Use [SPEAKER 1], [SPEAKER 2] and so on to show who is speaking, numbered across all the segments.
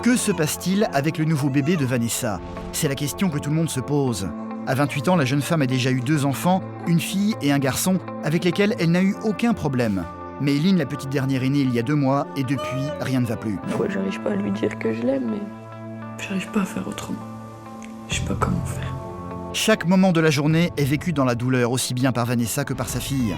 [SPEAKER 1] Que se passe-t-il avec le nouveau bébé de Vanessa? C'est la question que tout le monde se pose. À 28 ans, la jeune femme a déjà eu 2 enfants, une fille et un garçon, avec lesquels elle n'a eu aucun problème. Mais Eileen, la petite dernière, est née il y a 2 mois, et depuis, rien ne va plus.
[SPEAKER 2] Moi, j'arrive pas à lui dire que je l'aime, mais j'arrive pas à faire autrement. Je sais pas comment faire.
[SPEAKER 1] Chaque moment de la journée est vécu dans la douleur, aussi bien par Vanessa que par sa fille.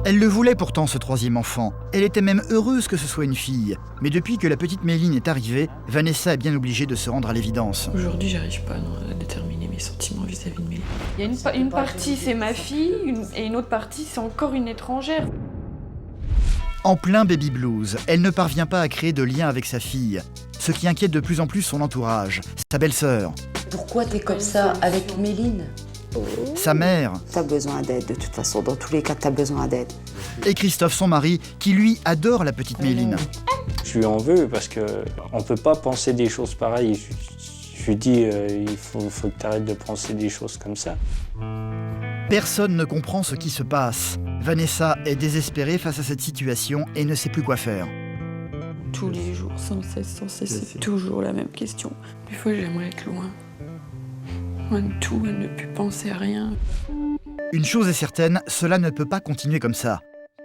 [SPEAKER 1] Elle le voulait pourtant, ce 3e enfant. Elle était même heureuse que ce soit une fille. Mais depuis que la petite Méline est arrivée, Vanessa est bien obligée de se rendre à l'évidence.
[SPEAKER 2] Aujourd'hui, j'arrive pas à déterminer mes sentiments vis-à-vis de Méline. Il y a une partie, c'est ma fille, et une autre partie, c'est encore une étrangère.
[SPEAKER 1] En plein baby blues, elle ne parvient pas à créer de lien avec sa fille, ce qui inquiète de plus en plus son entourage, sa belle-sœur.
[SPEAKER 3] Pourquoi t'es comme ça avec Méline?
[SPEAKER 1] Sa mère.
[SPEAKER 3] T'as besoin d'aide, de toute façon, dans tous les cas, t'as besoin d'aide.
[SPEAKER 1] Et Christophe, son mari, qui lui adore la petite Méline.
[SPEAKER 4] Je lui en veux parce qu'on ne peut pas penser des choses pareilles. Je lui dis, il faut que tu arrêtes de penser des choses comme ça.
[SPEAKER 1] Personne ne comprend ce qui se passe. Vanessa est désespérée face à cette situation et ne sait plus quoi faire.
[SPEAKER 2] Tous les jours, sans cesse, c'est toujours la même question. Des fois, j'aimerais être loin. Loin de tout, à ne plus penser à rien.
[SPEAKER 1] Une chose est certaine, cela ne peut pas continuer comme ça.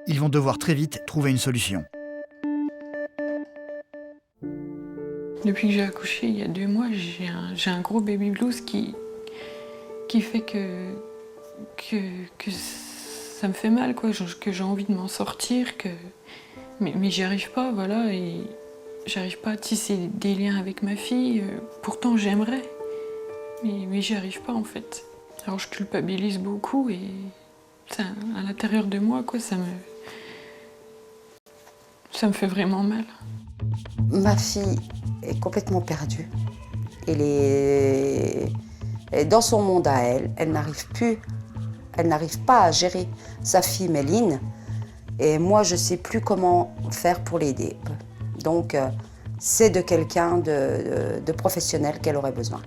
[SPEAKER 1] Ils vont devoir très vite trouver une solution.
[SPEAKER 2] Depuis que j'ai accouché, il y a 2 mois, j'ai un gros baby blues qui fait que ça me fait mal, quoi. Que j'ai envie de m'en sortir, mais j'y arrive pas, voilà, et j'arrive pas à tisser des liens avec ma fille. Pourtant, j'aimerais, mais j'y arrive pas, en fait. Alors, je culpabilise beaucoup, et ça, à l'intérieur de moi, quoi, ça me fait vraiment mal.
[SPEAKER 3] Ma fille est complètement perdue. Elle est dans son monde à elle. Elle n'arrive pas à gérer sa fille Méline. Et moi, je ne sais plus comment faire pour l'aider. Donc, c'est de quelqu'un de professionnel qu'elle aurait besoin.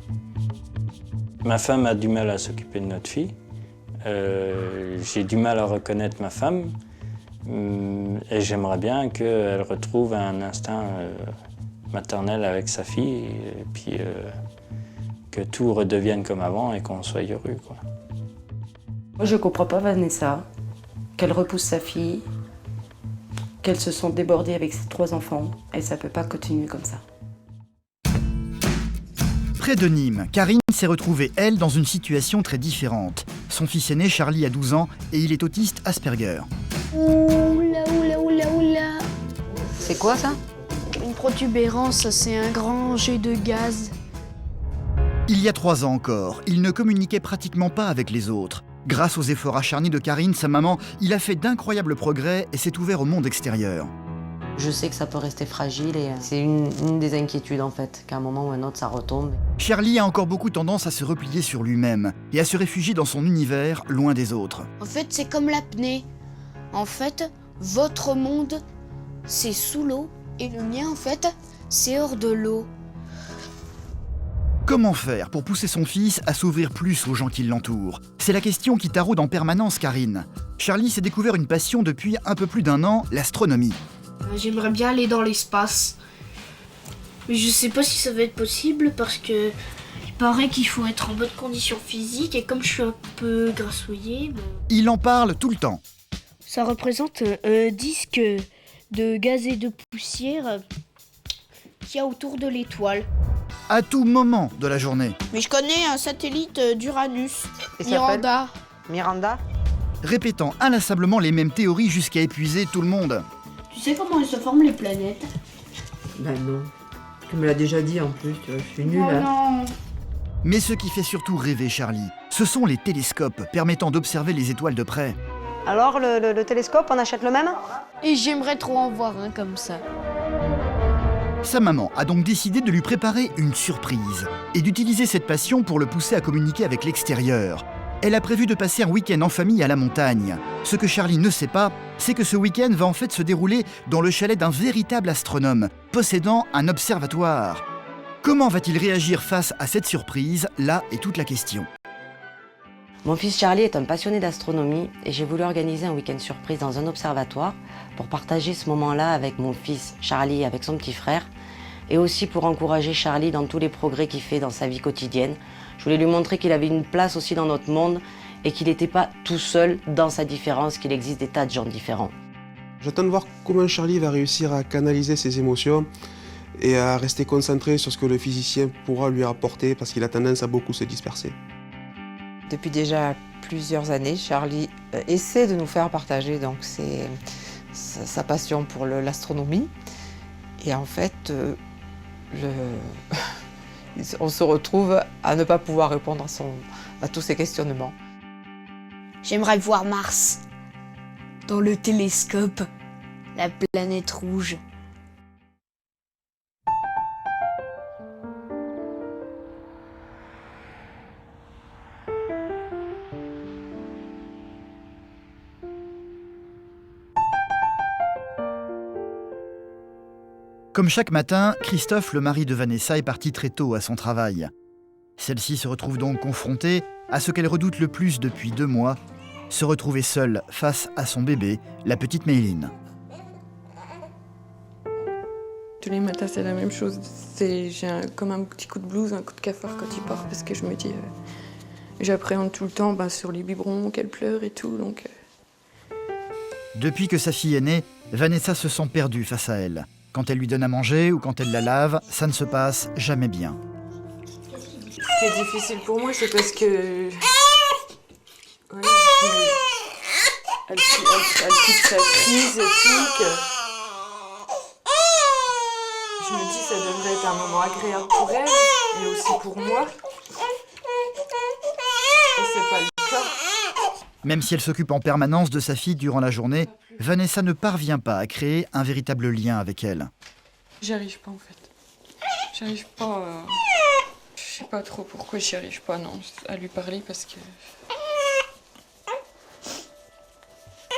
[SPEAKER 4] Ma femme a du mal à s'occuper de notre fille. J'ai du mal à reconnaître ma femme. Et j'aimerais bien qu'elle retrouve un instinct maternel avec sa fille, et puis que tout redevienne comme avant et qu'on soit heureux, quoi.
[SPEAKER 3] Moi, je ne comprends pas Vanessa, qu'elle repousse sa fille, qu'elle se sente débordée avec ses 3 enfants, et ça ne peut pas continuer comme ça.
[SPEAKER 1] Près de Nîmes, Karine s'est retrouvée, elle, dans une situation très différente. Son fils aîné, Charlie, a 12 ans et il est autiste Asperger.
[SPEAKER 5] Oula, oula, oula, oula.
[SPEAKER 3] C'est quoi ça?
[SPEAKER 5] Une protubérance, c'est un grand jet de gaz.
[SPEAKER 1] Il y a 3 ans encore, il ne communiquait pratiquement pas avec les autres. Grâce aux efforts acharnés de Karine, sa maman, il a fait d'incroyables progrès et s'est ouvert au monde extérieur.
[SPEAKER 6] Je sais que ça peut rester fragile et c'est une des inquiétudes en fait, qu'à un moment ou un autre ça retombe.
[SPEAKER 1] Charlie a encore beaucoup tendance à se replier sur lui-même et à se réfugier dans son univers, loin des autres.
[SPEAKER 5] En fait, c'est comme l'apnée. En fait, votre monde, c'est sous l'eau et le mien, en fait, c'est hors de l'eau.
[SPEAKER 1] Comment faire pour pousser son fils à s'ouvrir plus aux gens qui l'entourent? C'est la question qui taraude en permanence Karine. Charlie s'est découvert une passion depuis un peu plus d'1 an, l'astronomie.
[SPEAKER 5] J'aimerais bien aller dans l'espace. Mais je sais pas si ça va être possible parce que il paraît qu'il faut être en bonne condition physique et comme je suis un peu grassouillée...
[SPEAKER 1] Il en parle tout le temps.
[SPEAKER 5] Ça représente un disque de gaz et de poussière qu'il y a autour de l'étoile.
[SPEAKER 1] À tout moment de la journée.
[SPEAKER 5] Mais je connais un satellite d'Uranus,
[SPEAKER 6] Et ça
[SPEAKER 5] Miranda.
[SPEAKER 6] Miranda?
[SPEAKER 1] Répétant inlassablement les mêmes théories jusqu'à épuiser tout le monde.
[SPEAKER 5] Tu sais comment se forment les planètes?
[SPEAKER 7] Ben non. Tu me l'as déjà dit en plus, je suis nulle.
[SPEAKER 5] Oh non.
[SPEAKER 1] Mais ce qui fait surtout rêver Charlie, ce sont les télescopes permettant d'observer les étoiles de près.
[SPEAKER 6] Alors le télescope, on achète le même?
[SPEAKER 5] Et j'aimerais trop en voir un comme ça.
[SPEAKER 1] Sa maman a donc décidé de lui préparer une surprise et d'utiliser cette passion pour le pousser à communiquer avec l'extérieur. Elle a prévu de passer un week-end en famille à la montagne. Ce que Charlie ne sait pas, c'est que ce week-end va en fait se dérouler dans le chalet d'un véritable astronome, possédant un observatoire. Comment va-t-il réagir face à cette surprise? Là est toute la question.
[SPEAKER 6] Mon fils Charlie est un passionné d'astronomie et j'ai voulu organiser un week-end surprise dans un observatoire pour partager ce moment-là avec mon fils Charlie, avec son petit frère, et aussi pour encourager Charlie dans tous les progrès qu'il fait dans sa vie quotidienne. Je voulais lui montrer qu'il avait une place aussi dans notre monde et qu'il n'était pas tout seul dans sa différence, qu'il existe des tas de gens différents.
[SPEAKER 8] J'attends de voir comment Charlie va réussir à canaliser ses émotions et à rester concentré sur ce que le physicien pourra lui apporter parce qu'il a tendance à beaucoup se disperser.
[SPEAKER 9] Depuis déjà plusieurs années, Charlie essaie de nous faire partager donc, sa passion pour l'astronomie. Et en fait, on se retrouve à ne pas pouvoir répondre à tous ces questionnements.
[SPEAKER 5] J'aimerais voir Mars dans le télescope, la planète rouge.
[SPEAKER 1] Comme chaque matin, Christophe, le mari de Vanessa, est parti très tôt à son travail. Celle-ci se retrouve donc confrontée à ce qu'elle redoute le plus depuis 2 mois, se retrouver seule face à son bébé, la petite Mayline.
[SPEAKER 2] Tous les matins, c'est la même chose. J'ai comme un petit coup de blues, un coup de cafard quand il part, parce que je me dis, j'appréhende tout le temps sur les biberons, qu'elle pleure et tout. Donc,
[SPEAKER 1] Depuis que sa fille est née, Vanessa se sent perdue face à elle. Quand elle lui donne à manger ou quand elle la lave, ça ne se passe jamais bien.
[SPEAKER 2] ce qui est difficile pour moi, c'est parce que... Ouais, elle quitte sa crise et tout, que... Je me dis ça devrait être un moment agréable pour elle, et aussi pour moi. Et c'est pas le cas.
[SPEAKER 1] Même si elle s'occupe en permanence de sa fille durant la journée, Vanessa ne parvient pas à créer un véritable lien avec elle.
[SPEAKER 2] J'y arrive pas en fait. J'arrive pas... Je sais pas trop pourquoi j'y arrive pas, non, à lui parler parce que...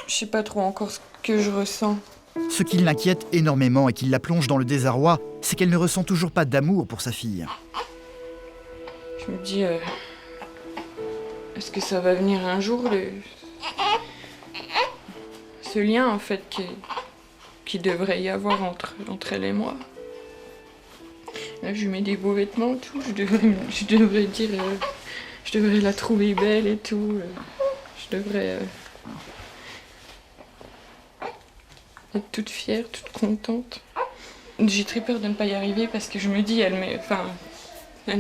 [SPEAKER 2] Je sais pas trop encore ce que je ressens.
[SPEAKER 1] Ce qui l'inquiète énormément et qui la plonge dans le désarroi, c'est qu'elle ne ressent toujours pas d'amour pour sa fille.
[SPEAKER 2] Je me dis... Est-ce que ça va venir un jour, ce lien en fait qui devrait y avoir entre elle et moi? Là, je lui mets des beaux vêtements et tout, je devrais dire... je devrais la trouver belle et tout. Je devrais... être toute fière, toute contente. J'ai très peur de ne pas y arriver parce que je me dis, elle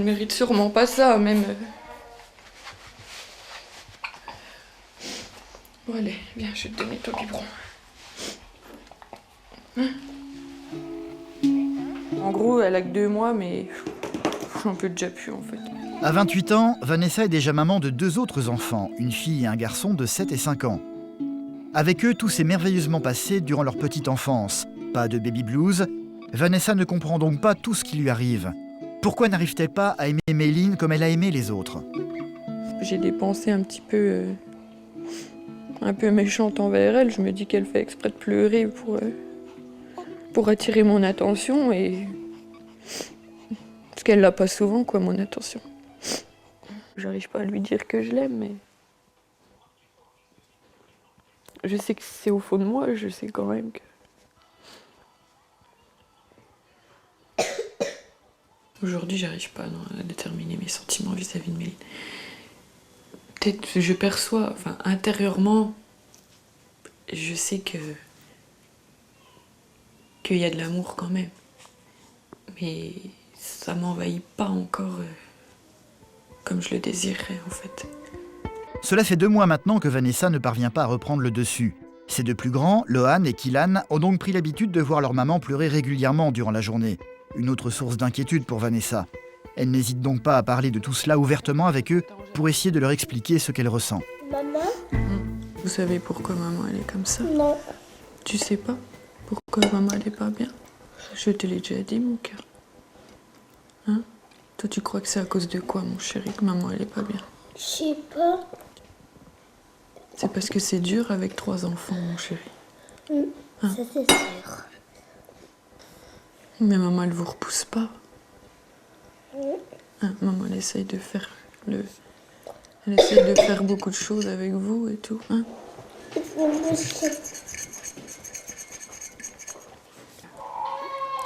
[SPEAKER 2] mérite sûrement pas ça, même... Bon allez, viens, je vais te donner ton biberon. Hein? En gros, elle a que 2 mois, mais j'en peux déjà plus en fait.
[SPEAKER 1] À 28 ans, Vanessa est déjà maman de 2 autres enfants, une fille et un garçon de 7 et 5 ans. Avec eux, tout s'est merveilleusement passé durant leur petite enfance. Pas de baby blues. Vanessa ne comprend donc pas tout ce qui lui arrive. Pourquoi n'arrive-t-elle pas à aimer Mayline comme elle a aimé les autres?
[SPEAKER 2] J'ai des pensées un peu méchantes envers elle. Je me dis qu'elle fait exprès de pleurer pour attirer mon attention et... Parce qu'elle l'a pas souvent, quoi, mon attention. J'arrive pas à lui dire que je l'aime, mais... Je sais que c'est au fond de moi, je sais quand même que... Aujourd'hui, j'arrive pas à déterminer mes sentiments vis-à-vis de Mayline. Peut-être que je perçois, intérieurement, je sais qu'il y a de l'amour quand même. Mais ça m'envahit pas encore comme je le désirerais en fait.
[SPEAKER 1] Cela fait 2 mois maintenant que Vanessa ne parvient pas à reprendre le dessus. Ses 2 plus grands, Lohan et Kylan, ont donc pris l'habitude de voir leur maman pleurer régulièrement durant la journée. Une autre source d'inquiétude pour Vanessa. Elle n'hésite donc pas à parler de tout cela ouvertement avec eux pour essayer de leur expliquer ce qu'elle ressent.
[SPEAKER 5] Maman?
[SPEAKER 2] Vous savez pourquoi maman elle est comme ça?
[SPEAKER 5] Non.
[SPEAKER 2] Tu sais pas pourquoi maman elle est pas bien? Je te l'ai déjà dit mon cœur. Hein? Toi tu crois que c'est à cause de quoi mon chéri que maman elle est pas bien?
[SPEAKER 5] Je sais pas.
[SPEAKER 2] C'est parce que c'est dur avec 3 enfants mon chéri.
[SPEAKER 5] Ça c'est sûr.
[SPEAKER 2] Mais maman elle vous repousse pas. Hein, maman elle essaye de faire Elle essaie de faire beaucoup de choses avec vous et tout. Hein.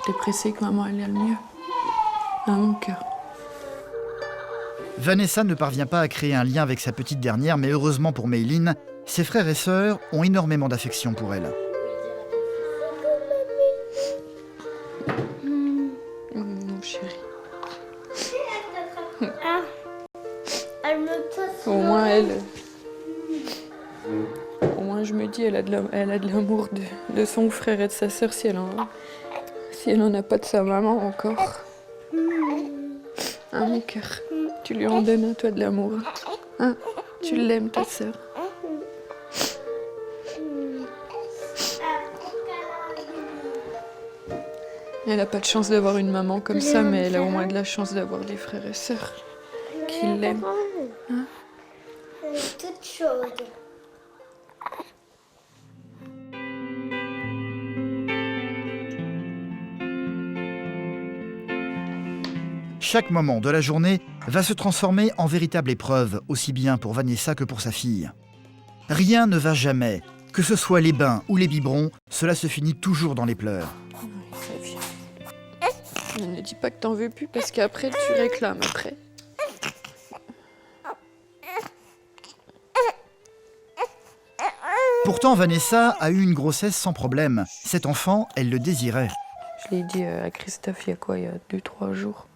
[SPEAKER 2] T'es pressée que maman elle aille mieux. À mon cœur.
[SPEAKER 1] Vanessa ne parvient pas à créer un lien avec sa petite dernière, mais heureusement pour Mayline, ses frères et sœurs ont énormément d'affection pour elle.
[SPEAKER 2] Non, chérie.
[SPEAKER 5] Au
[SPEAKER 2] moins, Au moins, je me dis, elle a de l'amour de son frère et de sa sœur si elle en a pas de sa maman encore. Hein, mon cœur. Tu lui en donnes, toi, de l'amour. Hein? Tu l'aimes, ta sœur. Elle n'a pas de chance d'avoir une maman comme ça, mais elle a au moins de la chance d'avoir des frères et sœurs qui l'aiment. Hein?
[SPEAKER 5] Toute chaude.
[SPEAKER 1] Chaque moment de la journée va se transformer en véritable épreuve, aussi bien pour Vanessa que pour sa fille. Rien ne va jamais, que ce soit les bains ou les biberons, cela se finit toujours dans les pleurs.
[SPEAKER 2] Ne dis pas que t'en veux plus, parce qu'après, tu réclames après.
[SPEAKER 1] Pourtant, Vanessa a eu une grossesse sans problème. Cet enfant, elle le désirait.
[SPEAKER 2] Je l'ai dit à Christophe il y a 2-3 jours.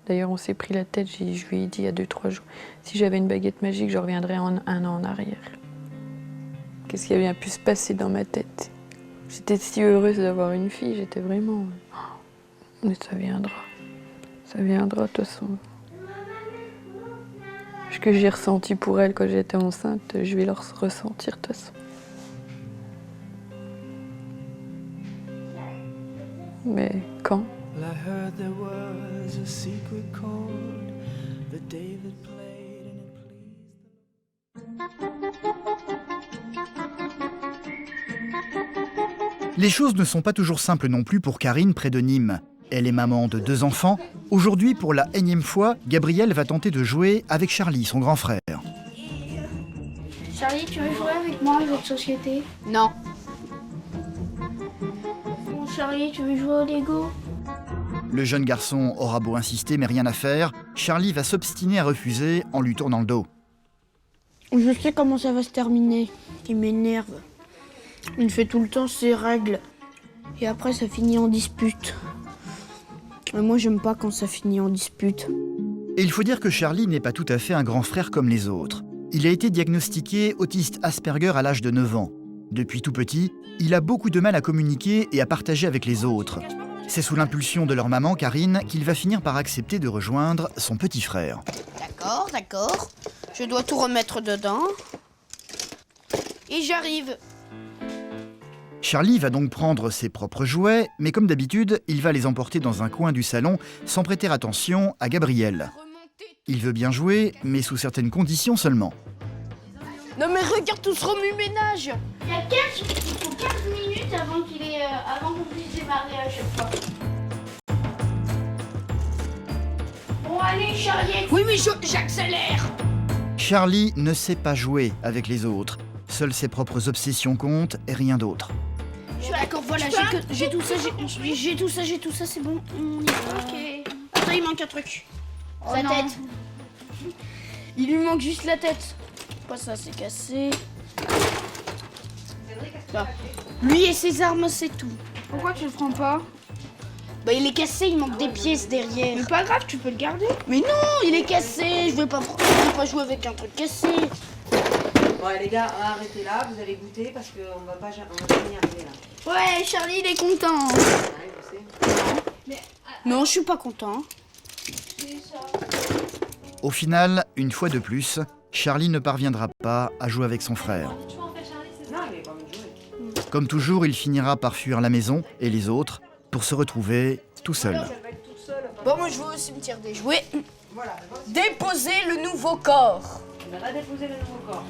[SPEAKER 2] D'ailleurs, on s'est pris la tête, je lui ai dit il y a 2-3 jours, si j'avais une baguette magique, je reviendrais un an en arrière. Qu'est-ce qui a bien pu se passer dans ma tête? J'étais si heureuse d'avoir une fille, j'étais vraiment... Mais ça viendra. Ça viendra, de toute façon. Ce que j'ai ressenti pour elle quand j'étais enceinte, je vais le ressentir, de toute façon. Mais quand?
[SPEAKER 1] Les choses ne sont pas toujours simples non plus pour Karine près de Nîmes. Elle est maman de 2 enfants. Aujourd'hui, pour la énième fois, Gabrielle va tenter de jouer avec Charlie, son grand frère.
[SPEAKER 5] Charlie, tu veux jouer avec moi à jeu de société?
[SPEAKER 3] Non.
[SPEAKER 5] Bon, Charlie, tu veux jouer au Lego?
[SPEAKER 1] Le jeune garçon aura beau insister, mais rien à faire. Charlie va s'obstiner à refuser en lui tournant le dos.
[SPEAKER 5] Je sais comment ça va se terminer. Il m'énerve. Il fait tout le temps ses règles. Et après, ça finit en dispute. Et moi, j'aime pas quand ça finit en dispute.
[SPEAKER 1] Et il faut dire que Charlie n'est pas tout à fait un grand frère comme les autres. Il a été diagnostiqué autiste Asperger à l'âge de 9 ans. Depuis tout petit, il a beaucoup de mal à communiquer et à partager avec les autres. C'est sous l'impulsion de leur maman, Karine, qu'il va finir par accepter de rejoindre son petit frère.
[SPEAKER 5] D'accord, d'accord. Je dois tout remettre dedans. Et j'arrive.
[SPEAKER 1] Charlie va donc prendre ses propres jouets, mais comme d'habitude, il va les emporter dans un coin du salon sans prêter attention à Gabrielle. Il veut bien jouer, mais sous certaines conditions seulement.
[SPEAKER 5] Non mais regarde tout ce remue-ménage. Il faut 15 minutes avant qu'on puisse démarrer à chaque fois. Bon allez Charlie. Oui mais j'accélère.
[SPEAKER 1] Charlie ne sait pas jouer avec les autres. Seules ses propres obsessions comptent et rien d'autre.
[SPEAKER 5] D'accord, voilà, j'ai tout ça, c'est bon. On y va. Ok. Attends, il manque un truc. Sa tête. Il lui manque juste la tête. Pourquoi ça s'est cassé? Bah, lui et ses armes, c'est tout. Pourquoi tu le prends pas? Bah il est cassé, il manque des pièces derrière. Mais pas grave, tu peux le garder. Mais non, il est cassé, je vais pas jouer avec un truc cassé.
[SPEAKER 6] Bon les gars, arrêtez là, vous allez goûter parce qu'on va pas y arriver là.
[SPEAKER 5] Ouais, Charlie, il est content. Non, je suis pas content.
[SPEAKER 1] Au final, une fois de plus, Charlie ne parviendra pas à jouer avec son frère. Comme toujours, il finira par fuir la maison et les autres pour se retrouver tout seul.
[SPEAKER 5] Bon, moi je vais au cimetière des jouets. Déposer le nouveau corps.
[SPEAKER 6] On va déposer le nouveau corps.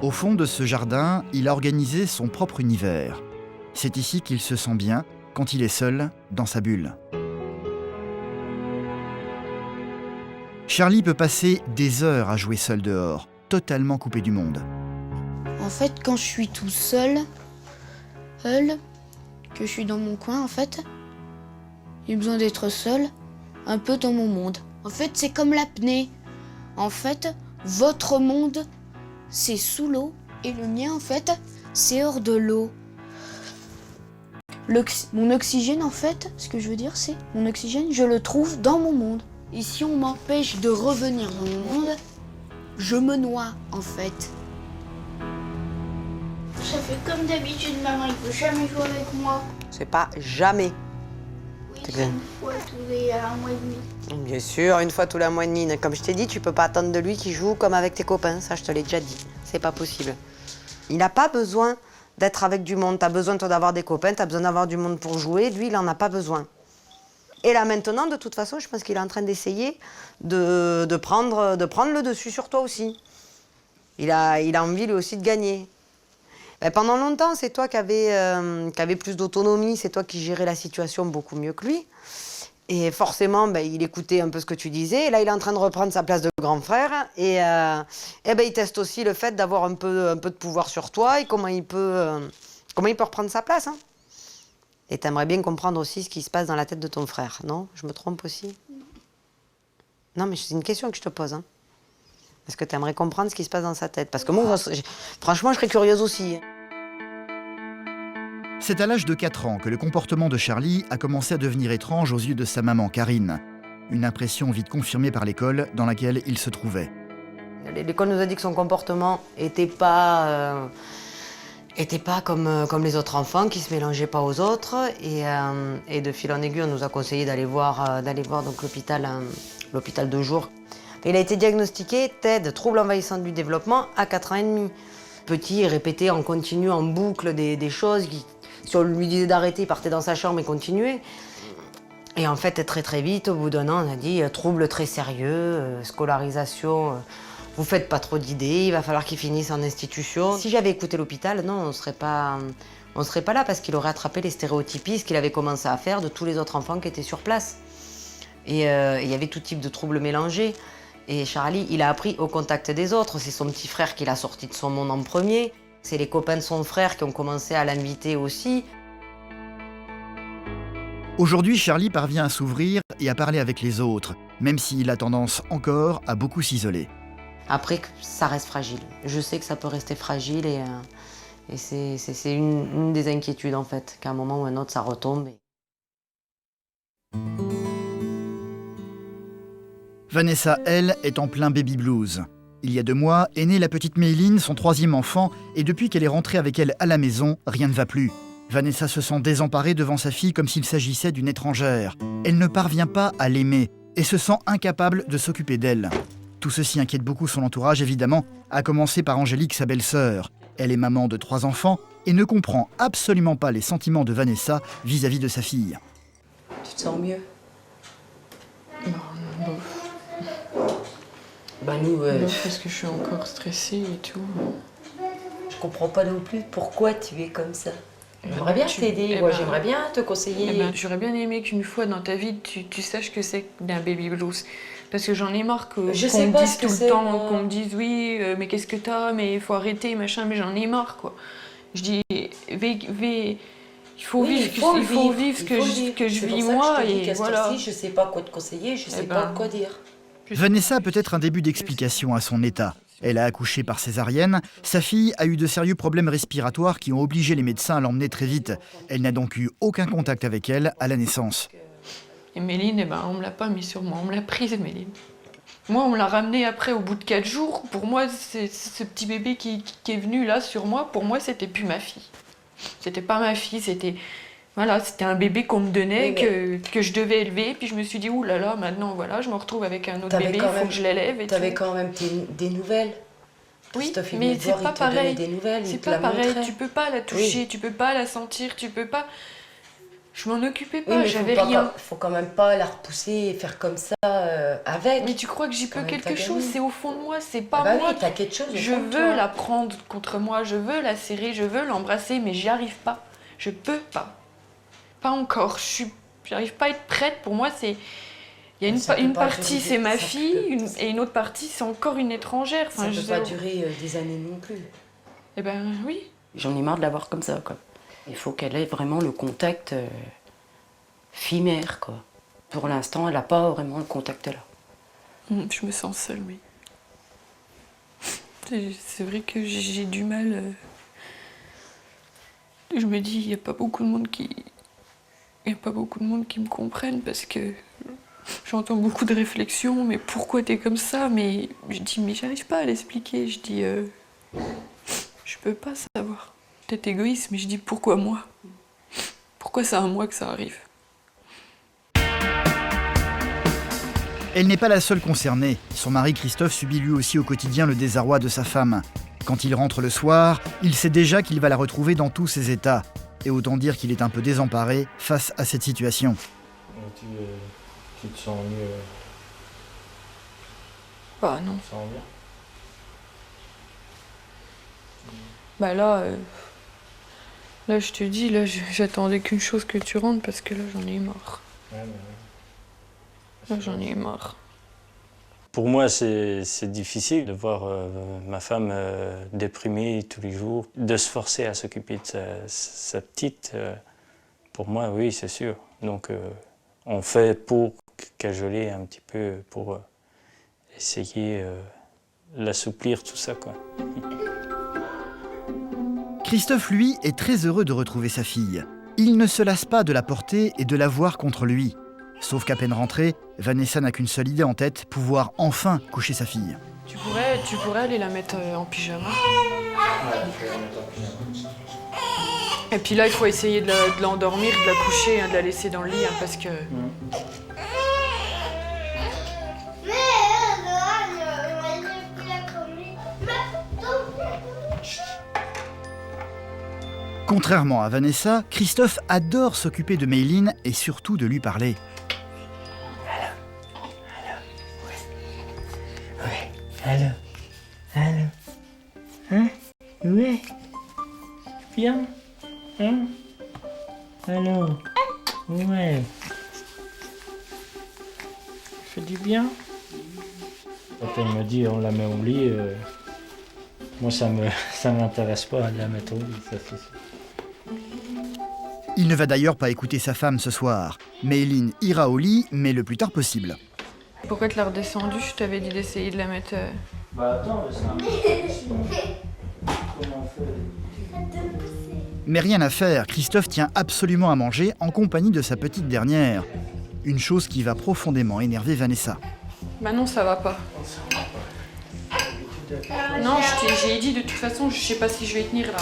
[SPEAKER 1] Au fond de ce jardin, il a organisé son propre univers. C'est ici qu'il se sent bien quand il est seul dans sa bulle. Charlie peut passer des heures à jouer seul dehors, totalement coupé du monde.
[SPEAKER 5] En fait, quand je suis tout seul, que je suis dans mon coin, en fait, j'ai besoin d'être seul, un peu dans mon monde. En fait, c'est comme l'apnée. En fait, votre monde, c'est sous l'eau, et le mien, en fait, c'est hors de l'eau. Mon oxygène, en fait, ce que je veux dire, c'est mon oxygène, je le trouve dans mon monde. Et si on m'empêche de revenir dans mon monde, je me noie, en fait.
[SPEAKER 10] Ça fait comme d'habitude, maman, il peut jamais jouer avec moi.
[SPEAKER 6] C'est pas jamais.
[SPEAKER 10] Oui,
[SPEAKER 6] C'est
[SPEAKER 10] c'est une fois tous les 1 mois et demi.
[SPEAKER 6] Bien sûr, une fois tous les 1 mois et demi. Comme je t'ai dit, tu peux pas attendre de lui qu'il joue comme avec tes copains. Ça, je te l'ai déjà dit. C'est pas possible. Il n'a pas besoin d'être avec du monde. T'as besoin, toi, d'avoir des copains, t'as besoin d'avoir du monde pour jouer. Lui, il en a pas besoin. Et là, maintenant, de toute façon, je pense qu'il est en train d'essayer de prendre le dessus sur toi aussi. Il a envie, lui aussi, de gagner. Ben, pendant longtemps, c'est toi qui avais plus d'autonomie, c'est toi qui gérais la situation beaucoup mieux que lui. Et forcément, ben, il écoutait un peu ce que tu disais. Et là, il est en train de reprendre sa place de grand frère. Et ben, il teste aussi le fait d'avoir un peu de pouvoir sur toi et comment il peut reprendre sa place. Hein. Et t'aimerais bien comprendre aussi ce qui se passe dans la tête de ton frère, non? Je me trompe aussi? Non, mais c'est une question que je te pose. Hein. Est-ce que t'aimerais comprendre ce qui se passe dans sa tête? Parce que moi, franchement, je serais curieuse aussi.
[SPEAKER 1] C'est à l'âge de 4 ans que le comportement de Charlie a commencé à devenir étrange aux yeux de sa maman, Karine. Une impression vite confirmée par l'école dans laquelle il se trouvait.
[SPEAKER 6] L'école nous a dit que son comportement était pas comme les autres enfants, qui se mélangeaient pas aux autres. Et de fil en aiguille, on nous a conseillé d'aller voir donc l'hôpital de jour. Il a été diagnostiqué TED, trouble envahissant du développement, à 4 ans et demi. Petit, il répétait en continu, en boucle des choses. Si on lui disait d'arrêter, il partait dans sa chambre et continuait. Et en fait, très très vite, au bout d'1 an, on a dit trouble très sérieux, scolarisation, vous faites pas trop d'idées, il va falloir qu'il finisse en institution. Si j'avais écouté l'hôpital, non, on serait pas là parce qu'il aurait attrapé les stéréotypies, ce qu'il avait commencé à faire de tous les autres enfants qui étaient sur place. Et il y avait tout type de troubles mélangés. Et Charlie, il a appris au contact des autres. C'est son petit frère qui l'a sorti de son monde en premier. C'est les copains de son frère qui ont commencé à l'inviter aussi.
[SPEAKER 1] Aujourd'hui, Charlie parvient à s'ouvrir et à parler avec les autres, même s'il a tendance encore à beaucoup s'isoler.
[SPEAKER 6] Après, ça reste fragile. Je sais que ça peut rester fragile et c'est une des inquiétudes en fait, qu'à un moment ou un autre, ça retombe.
[SPEAKER 1] Vanessa, elle, est en plein baby blues. Il y a 2 mois, est née la petite Méline, son 3e enfant, et depuis qu'elle est rentrée avec elle à la maison, rien ne va plus. Vanessa se sent désemparée devant sa fille comme s'il s'agissait d'une étrangère. Elle ne parvient pas à l'aimer et se sent incapable de s'occuper d'elle. Tout ceci inquiète beaucoup son entourage, évidemment, à commencer par Angélique, sa belle-sœur. Elle est maman de 3 enfants et ne comprend absolument pas les sentiments de Vanessa vis-à-vis de sa fille.
[SPEAKER 11] Tu te sens mieux?
[SPEAKER 2] Non, bof.
[SPEAKER 11] Bah nous...
[SPEAKER 2] Parce que je suis encore stressée et tout.
[SPEAKER 11] Je comprends pas non plus pourquoi tu es comme ça. J'aimerais bien t'aider, j'aimerais bien te conseiller.
[SPEAKER 2] J'aurais bien aimé qu'une fois dans ta vie, tu saches que c'est d'un baby blues. Parce que j'en ai marre qu'on me dise tout le temps, qu'on me dise oui, mais qu'est-ce que t'as, mais il faut arrêter, machin, mais j'en ai marre, quoi. Je dis, il faut vivre ce que je vis moi, et voilà.
[SPEAKER 11] Je sais pas quoi te conseiller, je sais pas quoi dire.
[SPEAKER 1] Vanessa a peut-être un début d'explication à son état. Elle a accouché par césarienne, sa fille a eu de sérieux problèmes respiratoires qui ont obligé les médecins à l'emmener très vite. Elle n'a donc eu aucun contact avec elle à la naissance.
[SPEAKER 2] Et Méline, on me l'a pas mis sur moi, on me l'a prise, Méline. Moi, on me l'a ramenée après, au bout de 4 jours. Pour moi, ce petit bébé qui est venu là sur moi, pour moi, c'était plus ma fille. C'était pas ma fille, c'était un bébé qu'on me donnait, que je devais élever. Puis je me suis dit, ouh là là, maintenant, voilà, je me retrouve avec un autre bébé, il faut que je l'élève.
[SPEAKER 11] T'avais quand même des nouvelles.
[SPEAKER 2] Oui, mais c'est pas pareil.
[SPEAKER 11] C'est
[SPEAKER 2] pas pareil, tu peux pas la toucher, tu peux pas la sentir, tu peux pas... Je m'en occupais pas, j'avais rien.
[SPEAKER 11] Faut quand même pas la repousser et faire comme ça avec.
[SPEAKER 2] Mais tu crois que j'y peux quelque chose? C'est au fond de moi, c'est pas moi.
[SPEAKER 11] Oui, t'as quelque chose
[SPEAKER 2] je veux la prendre contre moi, je veux la serrer, je veux l'embrasser, mais j'y arrive pas. Je peux pas. Pas encore. J'arrive pas à être prête. Pour moi, Il y a
[SPEAKER 11] Ça peut
[SPEAKER 2] une
[SPEAKER 11] pas
[SPEAKER 2] partie,
[SPEAKER 11] durer-
[SPEAKER 2] c'est ma
[SPEAKER 11] ça
[SPEAKER 2] fille,
[SPEAKER 11] peut-
[SPEAKER 2] et une autre partie, c'est encore une étrangère.
[SPEAKER 11] Ça
[SPEAKER 2] Enfin,
[SPEAKER 11] peut
[SPEAKER 2] je
[SPEAKER 11] pas
[SPEAKER 2] sais-
[SPEAKER 11] durer des années non plus.
[SPEAKER 2] Eh ben oui.
[SPEAKER 6] J'en ai marre de la voir comme ça, quoi. Il faut qu'elle ait vraiment le contact fille-mère, quoi. Pour l'instant, elle n'a pas vraiment le contact là.
[SPEAKER 2] Je me sens seule, mais... C'est vrai que j'ai du mal... Je me dis, il n'y a pas beaucoup de monde qui... Il n'y a pas beaucoup de monde qui me comprennent parce que j'entends beaucoup de réflexions, mais pourquoi t'es comme ça? Mais je dis, mais j'arrive pas à l'expliquer. Je dis, je peux pas savoir. Peut-être égoïste, mais je dis, pourquoi moi? Pourquoi c'est à moi que ça arrive?
[SPEAKER 1] Elle n'est pas la seule concernée. Son mari Christophe subit lui aussi au quotidien le désarroi de sa femme. Quand il rentre le soir, il sait déjà qu'il va la retrouver dans tous ses états. Et autant dire qu'il est un peu désemparé face à cette situation.
[SPEAKER 4] Tu te sens mieux?
[SPEAKER 2] Bah non.
[SPEAKER 4] Tu te sens bien?
[SPEAKER 2] Bah là, là je te dis, là j'attendais qu'une chose, que tu rentres, parce que là j'en ai eu marre.
[SPEAKER 4] Ouais.
[SPEAKER 2] Là j'en ai eu marre.
[SPEAKER 4] Pour moi, c'est difficile de voir ma femme déprimée tous les jours, de se forcer à s'occuper de sa petite. Pour moi, oui, c'est sûr. Donc, on fait pour cajoler un petit peu, pour essayer l'assouplir, tout ça, quoi.
[SPEAKER 1] Christophe, lui, est très heureux de retrouver sa fille. Il ne se lasse pas de la porter et de la voir contre lui. Sauf qu'à peine rentrée, Vanessa n'a qu'une seule idée en tête, pouvoir enfin coucher sa fille.
[SPEAKER 2] Tu pourrais aller la mettre en pyjama. Et puis là, il faut essayer de l'endormir, de la coucher, de la laisser dans le lit, parce que...
[SPEAKER 1] Contrairement à Vanessa, Christophe adore s'occuper de Mayline et surtout de lui parler.
[SPEAKER 4] Allô? Hein? Ouais? Bien? Hein? Allô? Ouais. Fait du bien? Quand elle me dit on la met au lit, moi ça m'intéresse pas de la mettre au lit, ça c'est sûr.
[SPEAKER 1] Il ne va d'ailleurs pas écouter sa femme ce soir. Mayline ira au lit, mais le plus tard possible.
[SPEAKER 2] Pourquoi tu l'as redescendue? Je t'avais dit d'essayer de la mettre...
[SPEAKER 4] Bah attends, c'est un peu difficile. Comment on fait?
[SPEAKER 1] Mais rien à faire, Christophe tient absolument à manger en compagnie de sa petite dernière. Une chose qui va profondément énerver Vanessa.
[SPEAKER 2] Bah non, ça va pas. Non, j'ai dit de toute façon, je sais pas si je vais tenir là.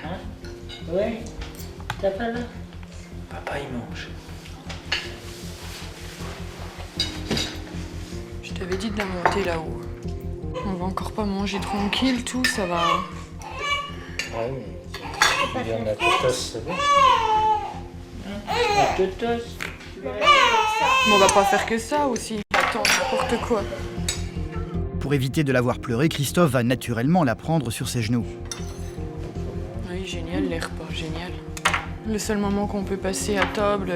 [SPEAKER 4] Hein? Ouais? T'as pas là? Papa il mange.
[SPEAKER 2] Je t'avais dit de la monter là-haut. On va encore pas manger tranquille, tout, ça va...
[SPEAKER 4] Ah oui. Il y en a tout c'est bon.
[SPEAKER 2] Mais on va pas faire que ça aussi. Attends, n'importe quoi.
[SPEAKER 1] Pour éviter de la voir pleurer, Christophe va naturellement la prendre sur ses genoux.
[SPEAKER 2] Oui, génial les repas, génial. Le seul moment qu'on peut passer à table,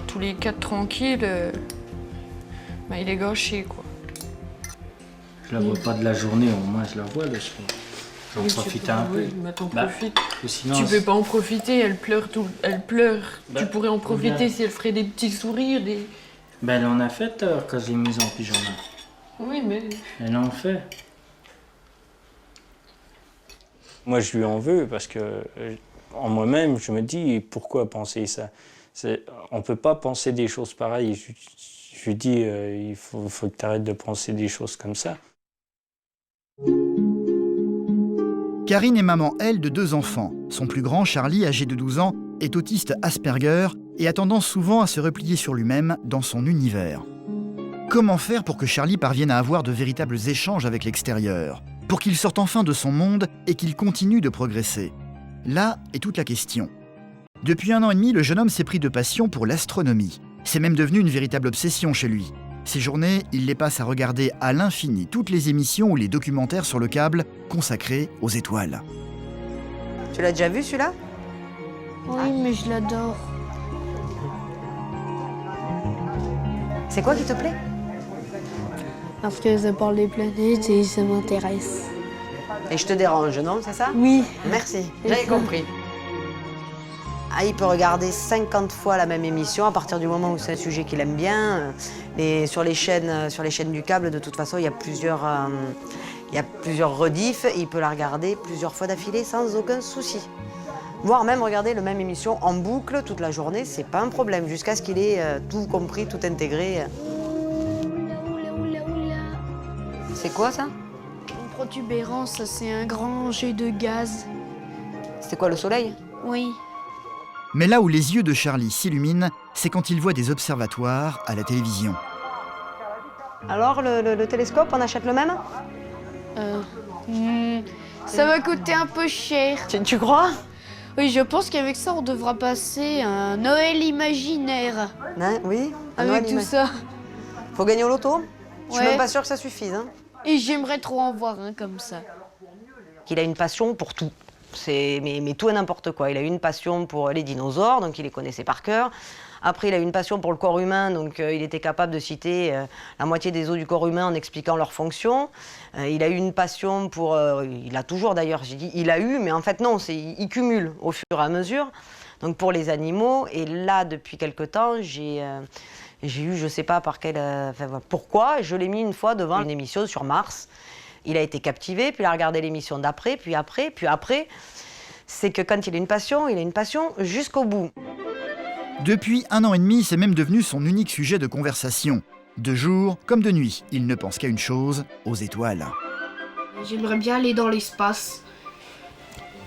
[SPEAKER 2] tous les 4 tranquilles, bah, il est gâché, quoi.
[SPEAKER 4] Je la vois pas de la journée, au moins je la vois le soir. J'en profite un peu.
[SPEAKER 2] Oui, mais t'en
[SPEAKER 4] Bah,
[SPEAKER 2] profites.
[SPEAKER 4] ou sinon,
[SPEAKER 2] Tu peux pas en profiter, elle pleure tout. Elle pleure.
[SPEAKER 4] Bah,
[SPEAKER 2] tu pourrais en profiter
[SPEAKER 4] bien.
[SPEAKER 2] si elle ferait des petits sourires, des...
[SPEAKER 4] Ben elle en a fait quand j'ai mis en pyjama.
[SPEAKER 2] Oui, mais...
[SPEAKER 4] Elle en fait. Moi je lui en veux parce que en moi-même je me dis pourquoi penser ça. On peut pas penser des choses pareilles. Je lui dis il faut que tu arrêtes de penser des choses comme ça.
[SPEAKER 1] Karine est maman, elle, de 2 enfants. Son plus grand, Charlie, âgé de 12 ans, est autiste Asperger et a tendance souvent à se replier sur lui-même dans son univers. Comment faire pour que Charlie parvienne à avoir de véritables échanges avec l'extérieur? Pour qu'il sorte enfin de son monde et qu'il continue de progresser? Là est toute la question. Depuis 1 an et demi, le jeune homme s'est pris de passion pour l'astronomie. C'est même devenu une véritable obsession chez lui. Ses journées, il les passe à regarder à l'infini toutes les émissions ou les documentaires sur le câble consacrés aux étoiles.
[SPEAKER 3] Tu l'as déjà vu celui-là?
[SPEAKER 5] Oui, mais je l'adore.
[SPEAKER 6] C'est quoi qui te plaît?
[SPEAKER 5] Parce que ça parle des planètes et ça m'intéresse.
[SPEAKER 6] Et je te dérange, non? C'est ça?
[SPEAKER 5] Oui.
[SPEAKER 6] Merci, j'avais compris. Ah, il peut regarder 50 fois la même émission à partir du moment où c'est un sujet qu'il aime bien. Et sur les chaînes du câble, de toute façon, il y a plusieurs rediffs. Il peut la regarder plusieurs fois d'affilée sans aucun souci. Voire même regarder la même émission en boucle toute la journée, c'est pas un problème, jusqu'à ce qu'il ait tout compris, tout intégré. C'est quoi ça?
[SPEAKER 5] Une protubérance, c'est un grand jet de gaz.
[SPEAKER 6] C'est quoi, le soleil?
[SPEAKER 5] Oui.
[SPEAKER 1] Mais là où les yeux de Charlie s'illuminent, c'est quand il voit des observatoires à la télévision.
[SPEAKER 6] Alors, le télescope, on achète le même?
[SPEAKER 5] Ça va coûter un peu cher.
[SPEAKER 6] Tu crois?
[SPEAKER 5] Oui, je pense qu'avec ça, on devra passer un Noël imaginaire.
[SPEAKER 6] Hein, oui.
[SPEAKER 5] Avec tout ça.
[SPEAKER 6] Faut gagner au loto? Je suis
[SPEAKER 5] Ouais.
[SPEAKER 6] même pas sûre que ça suffise. Hein.
[SPEAKER 5] Et j'aimerais trop en voir un comme ça.
[SPEAKER 6] Il a une passion pour tout. Mais tout et n'importe quoi. Il a une passion pour les dinosaures, donc il les connaissait par cœur. Après, il a une passion pour le corps humain, donc il était capable de citer la moitié des os du corps humain en expliquant leurs fonctions. Il a eu une passion pour... il a toujours d'ailleurs, j'ai dit il a eu, mais en fait non, il cumule au fur et à mesure. Donc pour les animaux, et là, depuis quelque temps, j'ai eu, je sais pas par quel... pourquoi, je l'ai mis une fois devant une émission sur Mars. Il a été captivé, puis il a regardé l'émission d'après, puis après. C'est que quand il a une passion jusqu'au bout.
[SPEAKER 1] Depuis 1 an et demi, c'est même devenu son unique sujet de conversation. De jour comme de nuit, il ne pense qu'à une chose, aux étoiles.
[SPEAKER 10] J'aimerais bien aller dans l'espace.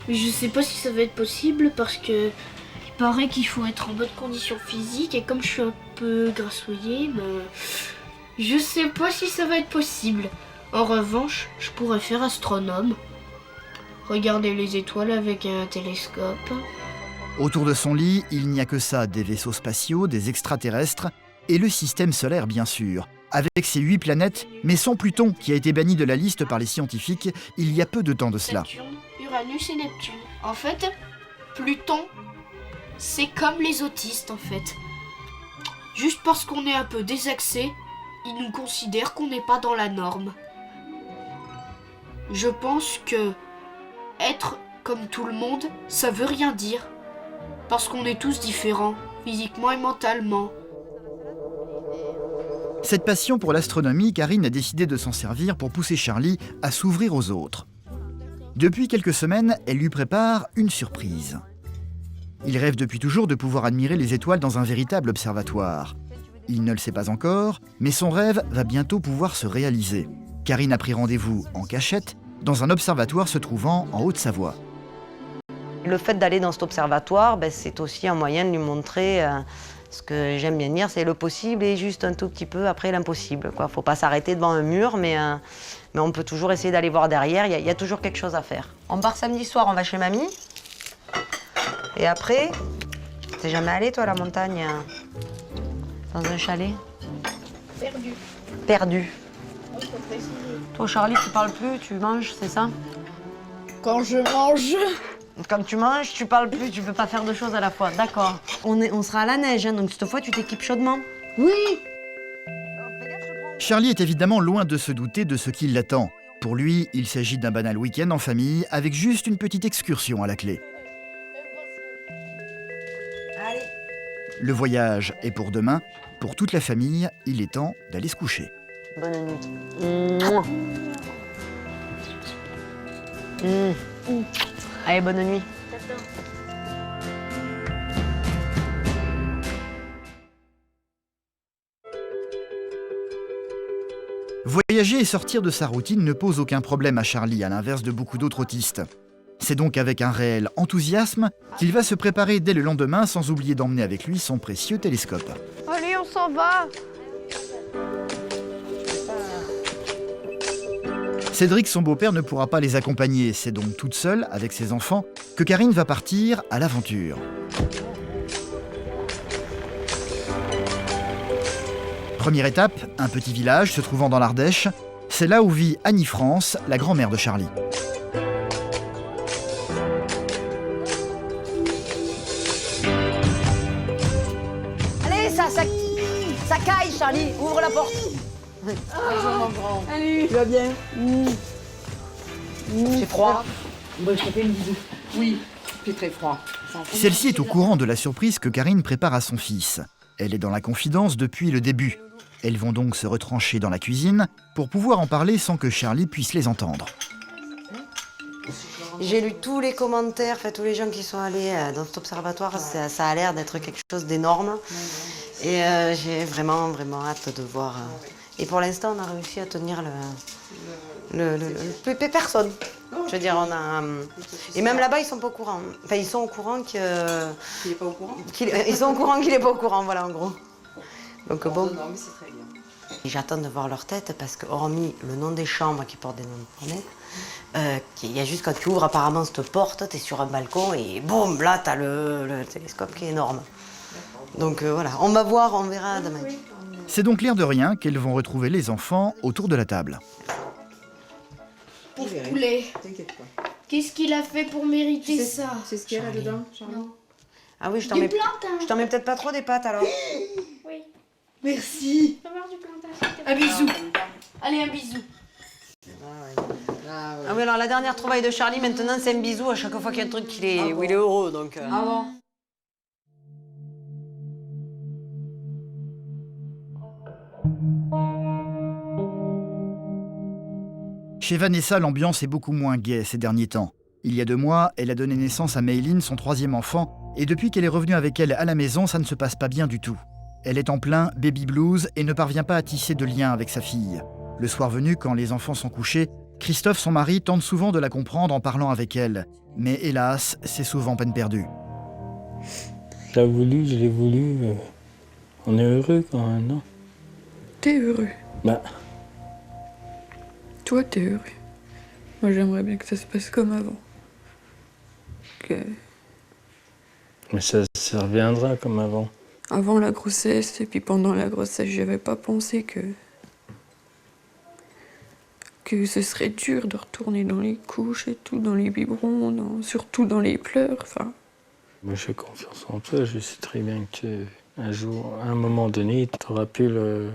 [SPEAKER 10] Mais je sais pas si ça va être possible parce que il paraît qu'il faut être en bonne condition physique et comme je suis un peu grassouillée, je sais pas si ça va être possible. En revanche, je pourrais faire astronome. Regarder les étoiles avec un télescope.
[SPEAKER 1] Autour de son lit, il n'y a que ça, des vaisseaux spatiaux, des extraterrestres et le système solaire bien sûr, avec ses 8 planètes, mais sans Pluton qui a été banni de la liste par les scientifiques il y a peu de temps de cela.
[SPEAKER 10] Saturne, Uranus et Neptune. En fait, Pluton, c'est comme les autistes en fait. Juste parce qu'on est un peu désaxé, ils nous considèrent qu'on n'est pas dans la norme. Je pense que être comme tout le monde, ça veut rien dire. Parce qu'on est tous différents, physiquement et mentalement.
[SPEAKER 1] Cette passion pour l'astronomie, Karine a décidé de s'en servir pour pousser Charlie à s'ouvrir aux autres. Depuis quelques semaines, elle lui prépare une surprise. Il rêve depuis toujours de pouvoir admirer les étoiles dans un véritable observatoire. Il ne le sait pas encore, mais son rêve va bientôt pouvoir se réaliser. Karine a pris rendez-vous en cachette dans un observatoire se trouvant en Haute-Savoie.
[SPEAKER 6] Le fait d'aller dans cet observatoire, c'est aussi un moyen de lui montrer ce que j'aime bien dire, c'est le possible et juste un tout petit peu après l'impossible. Il ne faut pas s'arrêter devant un mur, mais on peut toujours essayer d'aller voir derrière, il y a toujours quelque chose à faire. On part samedi soir, on va chez mamie. Et après, t'es jamais allé toi à la montagne, dans un chalet?
[SPEAKER 10] Perdu.
[SPEAKER 6] Perdu.
[SPEAKER 10] Il faut préciser.
[SPEAKER 6] Toi Charlie, tu parles plus, tu manges, c'est ça?
[SPEAKER 5] Quand je mange.
[SPEAKER 6] Quand tu manges, tu parles plus, tu peux pas faire deux choses à la fois, d'accord. On sera à la neige, hein, donc cette fois tu t'équipes chaudement.
[SPEAKER 5] Oui.
[SPEAKER 1] Charlie est évidemment loin de se douter de ce qui l'attend. Pour lui, il s'agit d'un banal week-end en famille avec juste une petite excursion à la clé.
[SPEAKER 6] Allez.
[SPEAKER 1] Le voyage est pour demain. Pour toute la famille, il est temps d'aller se coucher.
[SPEAKER 6] Bonne nuit. Allez, bonne nuit.
[SPEAKER 1] Voyager et sortir de sa routine ne pose aucun problème à Charlie, à l'inverse de beaucoup d'autres autistes. C'est donc avec un réel enthousiasme qu'il va se préparer dès le lendemain sans oublier d'emmener avec lui son précieux télescope.
[SPEAKER 5] Allez, on s'en va.
[SPEAKER 1] Cédric, son beau-père, ne pourra pas les accompagner. C'est donc toute seule, avec ses enfants, que Karine va partir à l'aventure. Première étape, un petit village se trouvant dans l'Ardèche. C'est là où vit Annie-France, la grand-mère de Charlie.
[SPEAKER 6] Allez, ça caille, Charlie, ouvre la porte. Bonjour mon grand.
[SPEAKER 7] Salut. Tu vas bien?
[SPEAKER 6] J'ai froid.
[SPEAKER 7] Bon, je te fais une bisou. Oui, c'est très froid.
[SPEAKER 1] Celle-ci est au courant de la surprise que Karine prépare à son fils. Elle est dans la confidence depuis le début. Elles vont donc se retrancher dans la cuisine pour pouvoir en parler sans que Charlie puisse les entendre.
[SPEAKER 6] J'ai lu tous les commentaires, tous les gens qui sont allés dans cet observatoire, ça a l'air d'être quelque chose d'énorme. Et j'ai vraiment, vraiment hâte de voir. Et pour l'instant, on a réussi à tenir personne. Je veux dire, on a... Et même là-bas, ils sont pas au courant. Enfin, ils sont au courant qu'il est pas au courant. Ils sont au courant qu'il est pas au courant, voilà, en gros. Donc bon. Non, mais c'est très bien. J'attends de voir leur tête parce que, hormis le nom des chambres qui portent des noms de planètes, il y a juste quand tu ouvres apparemment cette porte, tu es sur un balcon et boum, là, tu as le télescope qui est énorme. Donc voilà, on va voir, on verra demain.
[SPEAKER 1] C'est donc l'air de rien qu'elles vont retrouver les enfants autour de la table.
[SPEAKER 10] Pauvre poulet.
[SPEAKER 7] T'inquiète pas.
[SPEAKER 10] Qu'est-ce qu'il a fait pour mériter ça?
[SPEAKER 7] C'est ce qu'il y a là-dedans, Charlie?
[SPEAKER 6] Ah oui, je t'en
[SPEAKER 10] Du
[SPEAKER 6] mets,
[SPEAKER 10] plantain.
[SPEAKER 6] je t'en mets peut-être pas trop des pâtes alors.
[SPEAKER 10] Oui.
[SPEAKER 7] Merci.
[SPEAKER 10] On va voir du plantain. Un bisou. Allez, un bisou.
[SPEAKER 6] Ah oui, alors la dernière trouvaille de Charlie, maintenant, c'est un bisou à chaque fois qu'il y a un truc où il est heureux. Donc,
[SPEAKER 7] Ah bon?
[SPEAKER 1] Chez Vanessa, l'ambiance est beaucoup moins gaie ces derniers temps. Il y a 2 mois, elle a donné naissance à Mayline, son 3e enfant, et depuis qu'elle est revenue avec elle à la maison, ça ne se passe pas bien du tout. Elle est en plein baby blues et ne parvient pas à tisser de lien avec sa fille. Le soir venu, quand les enfants sont couchés, Christophe, son mari, tente souvent de la comprendre en parlant avec elle. Mais hélas, c'est souvent peine perdue.
[SPEAKER 4] Je l'ai voulu. On est heureux quand même, non?
[SPEAKER 2] T'es heureux.
[SPEAKER 4] Bah.
[SPEAKER 2] Toi, t'es heureux. Moi, j'aimerais bien que ça se passe comme avant.
[SPEAKER 4] Mais ça reviendra comme avant.
[SPEAKER 2] Avant la grossesse, et puis pendant la grossesse, j'avais pas pensé que ce serait dur de retourner dans les couches et tout, dans les biberons, surtout dans les pleurs, enfin.
[SPEAKER 4] Moi, j'ai confiance en toi. Je sais très bien qu'un jour, à un moment donné, tu auras plus le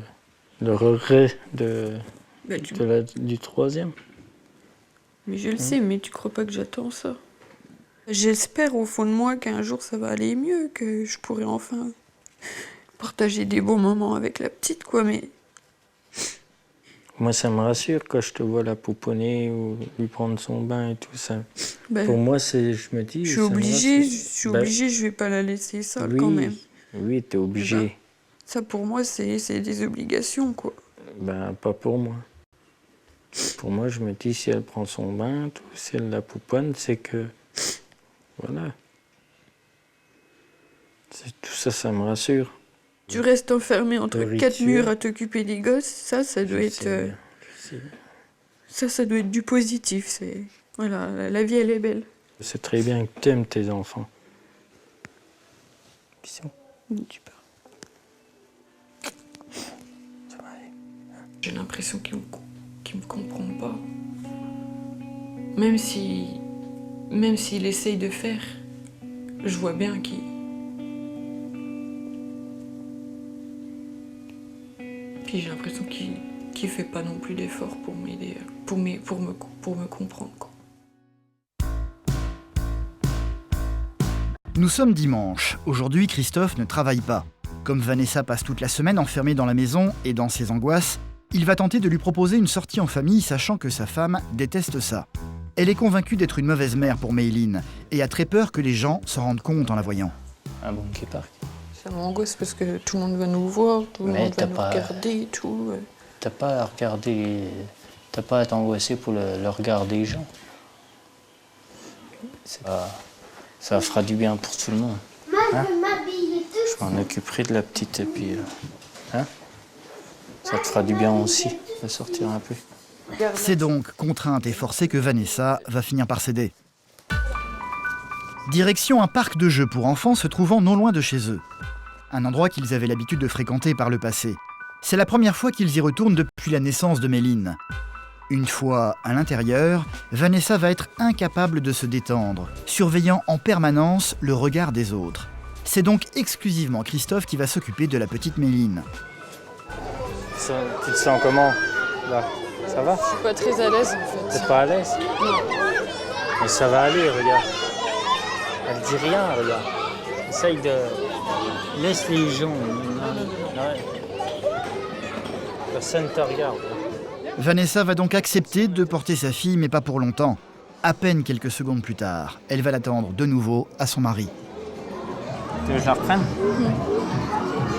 [SPEAKER 4] regret du 3e.
[SPEAKER 2] Mais je le sais, mais tu crois pas que j'attends ça? J'espère au fond de moi qu'un jour ça va aller mieux, que je pourrai enfin partager des bons moments avec la petite, quoi, mais...
[SPEAKER 4] Moi, ça me rassure quand je te vois la pouponner ou lui prendre son bain et tout ça.
[SPEAKER 2] Ben,
[SPEAKER 4] pour moi, je me dis...
[SPEAKER 2] Je suis obligée, je vais pas la laisser seule quand même.
[SPEAKER 4] Oui, t'es obligé.
[SPEAKER 2] Ben, ça, pour moi, c'est des obligations, quoi.
[SPEAKER 4] Ben, pas pour moi. Pour moi, je me dis, si elle prend son bain, tout, si elle la pouponne, c'est que... Voilà. Tout ça, ça me rassure.
[SPEAKER 2] Tu restes enfermé entre 4 murs à t'occuper des gosses, ça doit être... Ça doit être du positif, c'est... Voilà, la vie, elle est belle.
[SPEAKER 4] C'est très bien que tu aimes tes enfants. Bisous.
[SPEAKER 2] Tu pars. Ça va aller. J'ai l'impression qu'il me comprend pas. Même s'il essaye de faire, je vois bien qu'il... Puis j'ai l'impression qu'il fait pas non plus d'efforts pour m'aider, pour me comprendre, quoi.
[SPEAKER 1] Nous sommes dimanche. Aujourd'hui, Christophe ne travaille pas. Comme Vanessa passe toute la semaine enfermée dans la maison et dans ses angoisses, il va tenter de lui proposer une sortie en famille, sachant que sa femme déteste ça. Elle est convaincue d'être une mauvaise mère pour Mayline et a très peur que les gens s'en rendent compte en la voyant.
[SPEAKER 4] Un bon park.
[SPEAKER 2] Ça m'angoisse parce que tout le monde va nous voir, tout le monde va nous regarder et tout.
[SPEAKER 4] T'as pas à regarder... T'as pas à t'angoisser pour le regard des gens. Ça fera du bien pour tout le monde. Hein? Je m'en occuperai de la petite et puis... Hein? Ça te fera du bien aussi de sortir un peu.
[SPEAKER 1] C'est donc contrainte et forcée que Vanessa va finir par céder. Direction un parc de jeux pour enfants se trouvant non loin de chez eux. Un endroit qu'ils avaient l'habitude de fréquenter par le passé. C'est la première fois qu'ils y retournent depuis la naissance de Mayline. Une fois à l'intérieur, Vanessa va être incapable de se détendre, surveillant en permanence le regard des autres. C'est donc exclusivement Christophe qui va s'occuper de la petite Mayline.
[SPEAKER 4] Tu te sens comment là? Ça va?
[SPEAKER 2] Je suis pas très à l'aise en fait.
[SPEAKER 4] T'es pas à l'aise?
[SPEAKER 2] Non.
[SPEAKER 4] Mais ça va aller, regarde. Elle dit rien, regarde. Essaye de... Laisse les gens. Ouais. Personne ne te regarde.
[SPEAKER 1] Vanessa va donc accepter de porter sa fille, mais pas pour longtemps. À peine quelques secondes plus tard, elle va l'attendre de nouveau à son mari.
[SPEAKER 4] Tu veux que je la reprenne?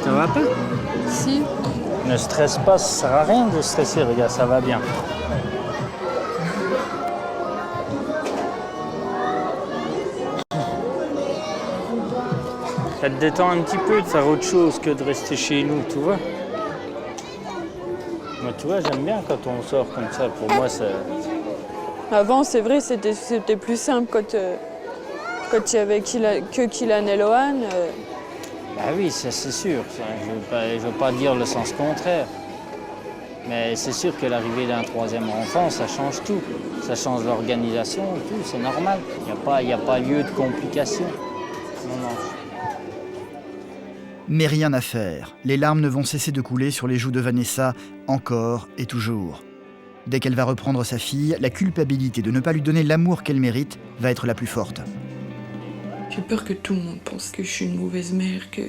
[SPEAKER 4] Ça va pas?
[SPEAKER 2] Si.
[SPEAKER 4] Ne stresse pas, ça sert à rien de stresser, regarde, ça va bien. Ça te détend un petit peu de faire autre chose que de rester chez nous, tu vois? Moi, tu vois, j'aime bien quand on sort comme ça. Pour moi, ça...
[SPEAKER 2] Avant, c'est vrai, c'était plus simple quand il y avait que Kylian et Lohan.
[SPEAKER 4] Bah oui, ça c'est sûr. Je veux pas dire le sens contraire. Mais c'est sûr que l'arrivée d'un troisième enfant, ça change tout. Ça change l'organisation, tout, c'est normal. Il n'y a pas lieu de complications. Non.
[SPEAKER 1] Mais rien à faire. Les larmes ne vont cesser de couler sur les joues de Vanessa, encore et toujours. Dès qu'elle va reprendre sa fille, la culpabilité de ne pas lui donner l'amour qu'elle mérite va être la plus forte.
[SPEAKER 2] J'ai peur que tout le monde pense que je suis une mauvaise mère, que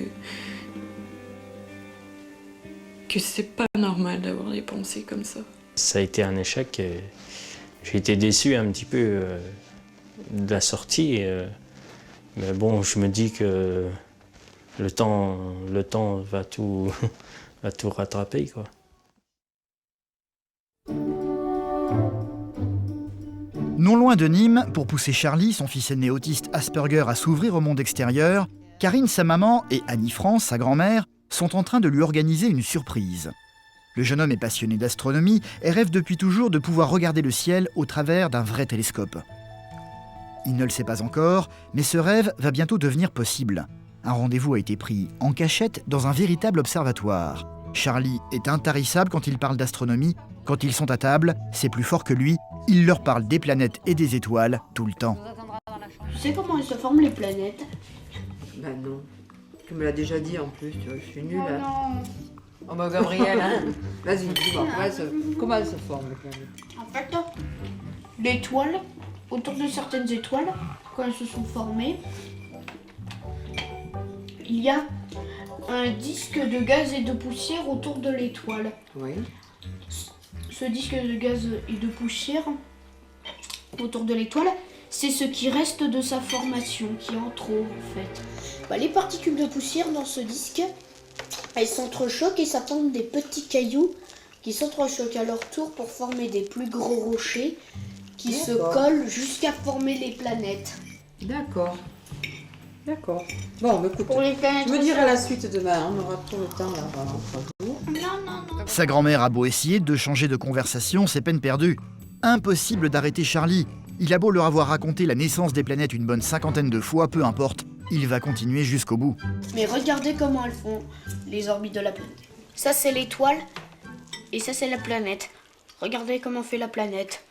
[SPEAKER 2] c'est pas normal d'avoir des pensées comme ça.
[SPEAKER 4] Ça a été un échec. Et j'ai été déçu un petit peu de la sortie. Mais bon, je me dis que le temps va tout rattraper, quoi.
[SPEAKER 1] Non loin de Nîmes, pour pousser Charlie, son fils aîné autiste Asperger, à s'ouvrir au monde extérieur, Karine, sa maman, et Annie-France, sa grand-mère, sont en train de lui organiser une surprise. Le jeune homme est passionné d'astronomie et rêve depuis toujours de pouvoir regarder le ciel au travers d'un vrai télescope. Il ne le sait pas encore, mais ce rêve va bientôt devenir possible. Un rendez-vous a été pris en cachette dans un véritable observatoire. Charlie est intarissable quand il parle d'astronomie. Quand ils sont à table, c'est plus fort que lui. Il leur parle des planètes et des étoiles tout le temps.
[SPEAKER 10] Tu sais comment elles se forment les planètes?
[SPEAKER 7] Ben non. Tu me l'as déjà dit en plus, tu vois, je suis nulle.
[SPEAKER 10] Oh non.
[SPEAKER 11] Oh bah Gabriel, hein.
[SPEAKER 7] Vas-y, dis-moi, comment elles se forment les planètes?
[SPEAKER 10] En fait, l'étoile, autour de certaines étoiles, quand elles se sont formées, il y a un disque de gaz et de poussière autour de l'étoile.
[SPEAKER 7] Oui.
[SPEAKER 10] Ce disque de gaz et de poussière autour de l'étoile, c'est ce qui reste de sa formation, qui est en trop en fait. Les particules de poussière dans ce disque, elles s'entrechoquent et ça forme des petits cailloux qui s'entrechoquent à leur tour pour former des plus gros rochers qui se collent jusqu'à former les planètes.
[SPEAKER 7] D'accord. D'accord. Bon, bah, écoute,
[SPEAKER 10] Pour les planètes,
[SPEAKER 7] je me dirai la suite demain, on aura tout le temps là, pendant 3 jours.
[SPEAKER 10] Non.
[SPEAKER 1] Sa grand-mère a beau essayer de changer de conversation, c'est peine perdue. Impossible d'arrêter Charlie. Il a beau leur avoir raconté la naissance des planètes une bonne 50aine de fois, peu importe. Il va continuer jusqu'au bout.
[SPEAKER 10] Mais regardez comment elles font les orbites de la planète. Ça c'est l'étoile et ça c'est la planète. Regardez comment fait la planète.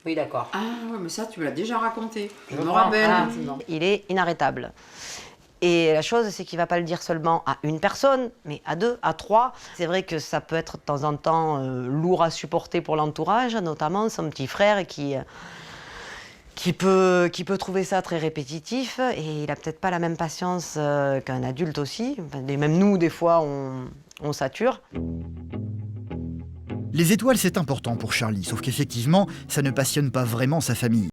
[SPEAKER 11] Oui, d'accord.
[SPEAKER 7] Ah ouais, mais ça, tu me l'as déjà raconté. Je me
[SPEAKER 11] comprends.
[SPEAKER 7] rappelle.
[SPEAKER 11] Ah.
[SPEAKER 6] Il est inarrêtable. Et la chose, c'est qu'il ne va pas le dire seulement à une personne, mais à 2, à 3. C'est vrai que ça peut être de temps en temps lourd à supporter pour l'entourage, notamment son petit frère qui peut trouver ça très répétitif. Et il n'a peut-être pas la même patience qu'un adulte aussi. Et même nous, des fois, on sature.
[SPEAKER 1] Les étoiles, c'est important pour Charlie, sauf qu'effectivement, ça ne passionne pas vraiment sa famille.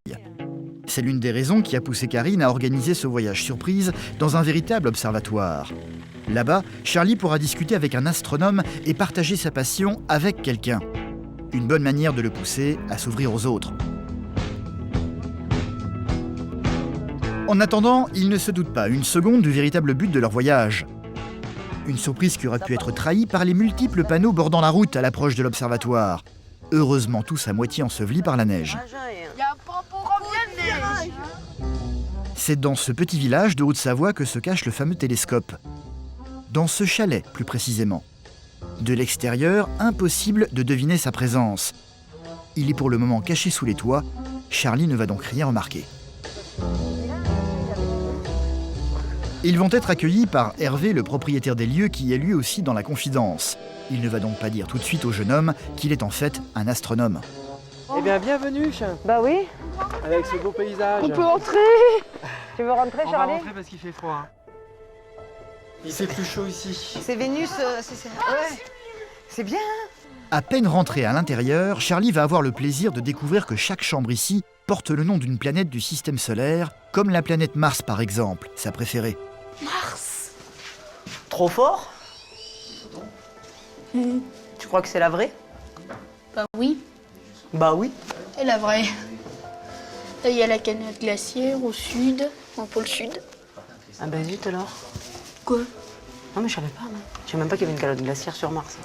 [SPEAKER 1] C'est l'une des raisons qui a poussé Karine à organiser ce voyage surprise dans un véritable observatoire. Là-bas, Charlie pourra discuter avec un astronome et partager sa passion avec quelqu'un. Une bonne manière de le pousser à s'ouvrir aux autres. En attendant, il ne se doute pas une seconde du véritable but de leur voyage. Une surprise qui aurait pu être trahie par les multiples panneaux bordant la route à l'approche de l'observatoire. Heureusement tous à moitié ensevelis par la neige. C'est dans ce petit village de Haute-Savoie que se cache le fameux télescope. Dans ce chalet, plus précisément. De l'extérieur, impossible de deviner sa présence. Il est pour le moment caché sous les toits. Charlie ne va donc rien remarquer. Ils vont être accueillis par Hervé, le propriétaire des lieux, qui est lui aussi dans la confidence. Il ne va donc pas dire tout de suite au jeune homme qu'il est en fait un astronome.
[SPEAKER 12] Eh bien, bienvenue, chien.
[SPEAKER 6] Bah oui.
[SPEAKER 12] Avec ce beau paysage.
[SPEAKER 6] On peut entrer. Tu veux rentrer,
[SPEAKER 12] On
[SPEAKER 6] Charlie?
[SPEAKER 12] va rentrer parce qu'il fait froid. Il fait plus chaud ici.
[SPEAKER 6] C'est Vénus, ouais. C'est bien.
[SPEAKER 1] À peine rentré à l'intérieur, Charlie va avoir le plaisir de découvrir que chaque chambre ici porte le nom d'une planète du système solaire, comme la planète Mars par exemple, sa préférée.
[SPEAKER 5] Mars.
[SPEAKER 6] Trop fort? Tu crois que c'est la vraie?
[SPEAKER 5] Bah oui.
[SPEAKER 6] Bah oui.
[SPEAKER 5] Et la vraie. Là, il y a la canette glaciaire au sud, au pôle sud.
[SPEAKER 6] Ah ben zut alors.
[SPEAKER 5] Quoi?
[SPEAKER 6] Non mais je savais pas, moi. Je savais même pas qu'il y avait une calotte glaciaire sur Mars.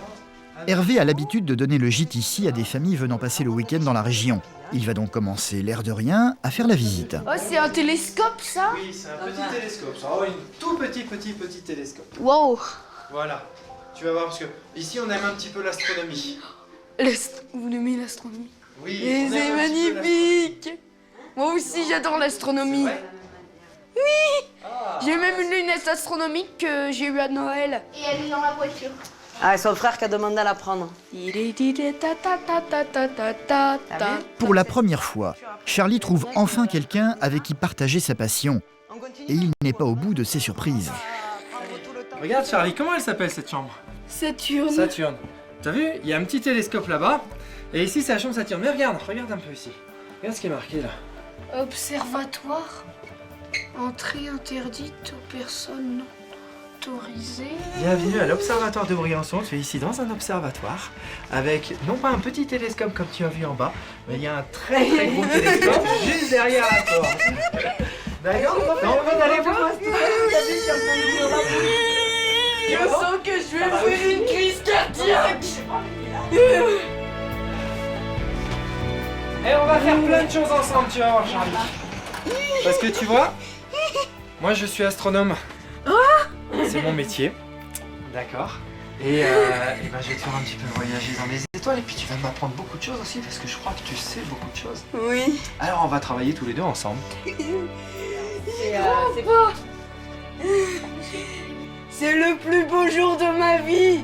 [SPEAKER 1] Hervé a l'habitude de donner le gîte ici à des familles venant passer le week-end dans la région. Il va donc commencer, l'air de rien, à faire la visite.
[SPEAKER 10] Oh, c'est un télescope, ça?
[SPEAKER 12] Oui, c'est un petit télescope. Ça va, un tout petit télescope.
[SPEAKER 10] Wow.
[SPEAKER 12] Voilà. Tu vas voir, parce que ici, on aime un petit peu l'astronomie.
[SPEAKER 10] Vous aimez l'astronomie?
[SPEAKER 12] Oui,
[SPEAKER 10] Et
[SPEAKER 12] on
[SPEAKER 10] c'est
[SPEAKER 12] aime un petit peu
[SPEAKER 10] magnifique. Moi aussi, j'adore l'astronomie.
[SPEAKER 12] l'astronomie.
[SPEAKER 10] J'ai même une lunette astronomique que j'ai eue à Noël.
[SPEAKER 5] Et elle est dans la voiture.
[SPEAKER 6] Ah, c'est son frère qui a demandé à la prendre.
[SPEAKER 1] Pour la première fois, Charlie trouve enfin quelqu'un avec qui partager sa passion. Et il n'est pas au bout de ses surprises.
[SPEAKER 12] Regarde, Charlie, comment elle s'appelle cette chambre?
[SPEAKER 10] Saturne.
[SPEAKER 12] Saturne. T'as vu? Il y a un petit télescope là-bas. Et ici, c'est la chambre Saturne. Mais regarde un peu ici. Regarde ce qui est marqué là.
[SPEAKER 10] Observatoire. Entrée interdite aux personnes non autorisées.
[SPEAKER 12] Bienvenue à l'Observatoire de Briançon. Tu es ici dans un observatoire avec non pas un petit télescope comme tu as vu en bas, mais il y a un très gros télescope juste derrière la porte. D'accord? T'as envie d'aller voir?
[SPEAKER 10] Je sens que je vais faire une crise cardiaque.
[SPEAKER 12] Et on va faire plein de choses ensemble, tu vas voir, Charlie. Parce que tu vois, moi je suis astronome. C'est mon métier. D'accord. Et ben, je vais te faire un petit peu voyager dans les étoiles et puis tu vas m'apprendre beaucoup de choses aussi parce que je crois que tu sais beaucoup de choses.
[SPEAKER 10] Oui.
[SPEAKER 12] Alors on va travailler tous les deux ensemble.
[SPEAKER 10] C'est le plus beau jour de ma vie.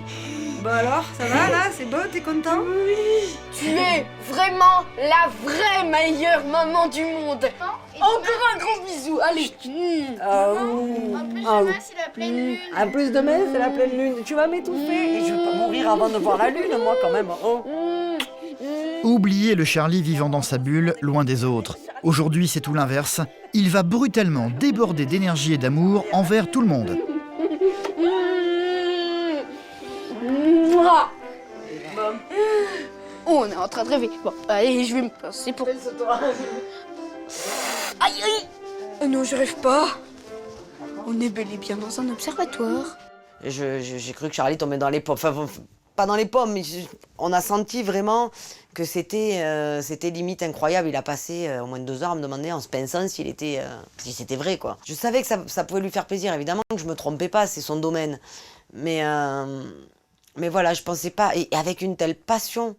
[SPEAKER 7] Bah alors, ça va là? C'est beau? T'es content?
[SPEAKER 10] Oui. Tu es vraiment la vraie meilleure maman du monde. Encore un gros bisou. Allez.
[SPEAKER 5] En plus, demain, c'est la pleine lune.
[SPEAKER 6] En plus de mai, c'est la pleine lune. Tu vas m'étouffer. Et je vais pas mourir avant de voir la lune, moi, quand même. Oh.
[SPEAKER 1] Oubliez le Charlie vivant dans sa bulle, loin des autres. Aujourd'hui, c'est tout l'inverse. Il va brutalement déborder d'énergie et d'amour envers tout le monde.
[SPEAKER 10] Oh, on est en train de rêver. Bon, allez, je vais me passer pour... Aïe, aïe. Non, je rêve pas. On est bel et bien dans un observatoire.
[SPEAKER 6] J'ai cru que Charlie tombait dans les pommes. Enfin, pas dans les pommes, mais on a senti vraiment que c'était limite incroyable. Il a passé au moins 2 heures à me demander en se pinçant si c'était vrai, quoi. Je savais que ça pouvait lui faire plaisir, évidemment que je me trompais pas, c'est son domaine. Mais voilà, je pensais pas, et avec une telle passion.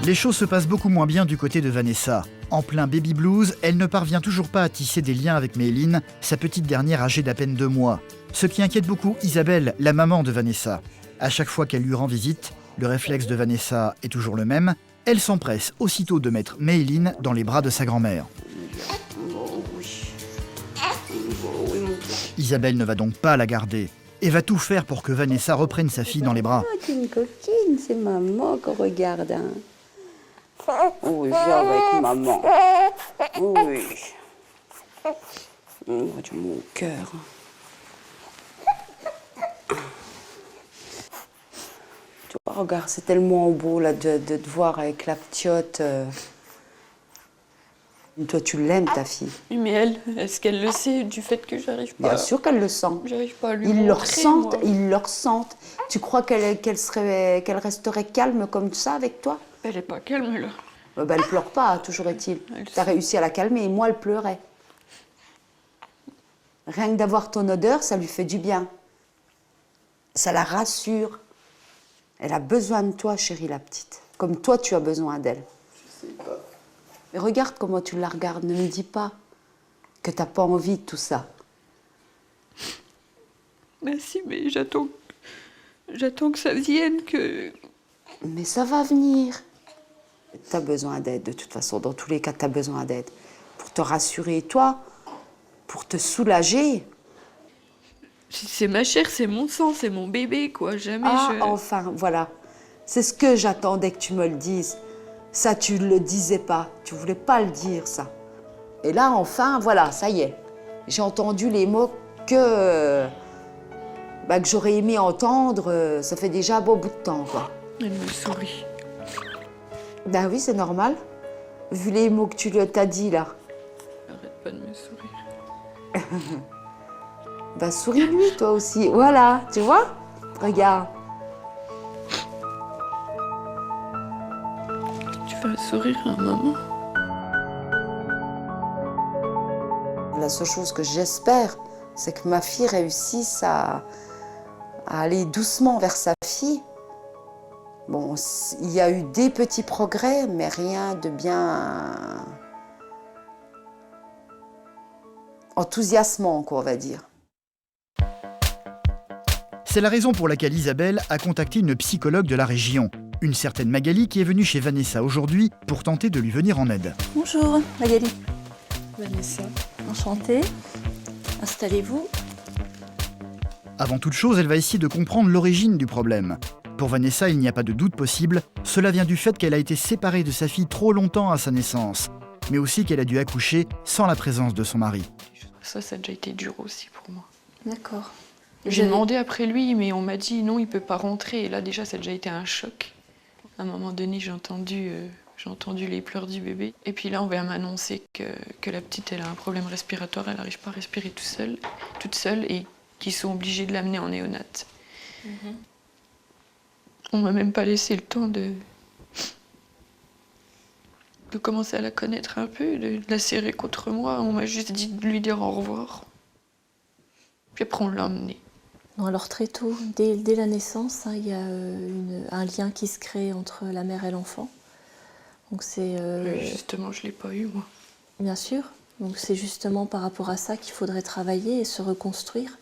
[SPEAKER 1] Les choses se passent beaucoup moins bien du côté de Vanessa. En plein baby blues, elle ne parvient toujours pas à tisser des liens avec Méline, sa petite dernière âgée d'à peine 2 mois. Ce qui inquiète beaucoup Isabelle, la maman de Vanessa. À chaque fois qu'elle lui rend visite, le réflexe de Vanessa est toujours le même. Elle s'empresse aussitôt de mettre Méline dans les bras de sa grand-mère. Isabelle ne va donc pas la garder et va tout faire pour que Vanessa reprenne sa fille dans les bras.
[SPEAKER 3] Oh, t'es une coquine, c'est maman qu'on regarde. Hein. Oui, viens avec maman. Oui. Oh, du mon cœur. Tu vois, regarde, c'est tellement beau là, de te voir avec la petite. Toi, tu l'aimes, ta fille.
[SPEAKER 2] Mais elle, est-ce qu'elle le sait du fait que j'arrive pas?
[SPEAKER 3] Bien sûr qu'elle le sent.
[SPEAKER 2] J'arrive pas à lui
[SPEAKER 3] Ils
[SPEAKER 2] montrer,
[SPEAKER 3] le ressentent,
[SPEAKER 2] moi.
[SPEAKER 3] ils le ressentent. Tu crois qu'elle resterait calme comme ça avec toi?
[SPEAKER 2] Elle est pas calme, là.
[SPEAKER 3] Ben, elle pleure pas, toujours est-il. Tu as réussi à la calmer et moi, elle pleurait. Rien que d'avoir ton odeur, ça lui fait du bien. Ça la rassure. Elle a besoin de toi, chérie, la petite. Comme toi, tu as besoin d'elle.
[SPEAKER 12] Je sais pas.
[SPEAKER 3] Mais regarde comment tu la regardes, ne me dis pas que tu n'as pas envie de tout ça.
[SPEAKER 2] Bah si, mais j'attends que ça vienne, que...
[SPEAKER 3] Mais ça va venir. Tu as besoin d'aide, de toute façon. Dans tous les cas, tu as besoin d'aide. Pour te rassurer, toi, pour te soulager.
[SPEAKER 2] C'est ma chair, c'est mon sang, c'est mon bébé, quoi. Jamais
[SPEAKER 3] Enfin, voilà. C'est ce que j'attendais que tu me le dises. Ça, tu ne le disais pas. Tu voulais pas le dire, ça. Et là, enfin, voilà, ça y est. J'ai entendu les mots que j'aurais aimé entendre. Ça fait déjà un beau bout de temps, quoi.
[SPEAKER 2] Elle me sourit.
[SPEAKER 3] Ben oui, c'est normal. Vu les mots que tu t'as dit, là.
[SPEAKER 2] Arrête pas de me sourire.
[SPEAKER 3] Ben, souris-lui, toi aussi. Voilà, tu vois? Regarde.
[SPEAKER 2] Tu fais un sourire à un moment.
[SPEAKER 3] La seule chose que j'espère, c'est que ma fille réussisse à aller doucement vers sa fille. Bon, il y a eu des petits progrès, mais rien de bien enthousiasmant, quoi, on va dire.
[SPEAKER 1] C'est la raison pour laquelle Isabelle a contacté une psychologue de la région, une certaine Magali qui est venue chez Vanessa aujourd'hui pour tenter de lui venir en aide.
[SPEAKER 13] Bonjour Magali.
[SPEAKER 2] Vanessa.
[SPEAKER 13] Enchantée. Installez-vous.
[SPEAKER 1] Avant toute chose, elle va essayer de comprendre l'origine du problème. Pour Vanessa, il n'y a pas de doute possible, cela vient du fait qu'elle a été séparée de sa fille trop longtemps à sa naissance, mais aussi qu'elle a dû accoucher sans la présence de son mari.
[SPEAKER 2] Ça a déjà été dur aussi pour moi.
[SPEAKER 13] D'accord.
[SPEAKER 2] J'ai demandé après lui, mais on m'a dit non, il peut pas rentrer. Et là, déjà, ça a déjà été un choc. À un moment donné, j'ai entendu les pleurs du bébé. Et puis là, on vient m'annoncer que la petite, elle a un problème respiratoire, elle n'arrive pas à respirer toute seule, et qu'ils sont obligés de l'amener en néonate. On m'a même pas laissé le temps de commencer à la connaître un peu, de la serrer contre moi. On m'a juste dit de lui dire au revoir. Puis après, on l'a emmenée.
[SPEAKER 13] Non, alors très tôt, dès la naissance, il y a un lien qui se crée entre la mère et l'enfant. Donc c'est
[SPEAKER 2] justement, je l'ai pas eu, moi.
[SPEAKER 13] Bien sûr. Donc c'est justement par rapport à ça qu'il faudrait travailler et se reconstruire.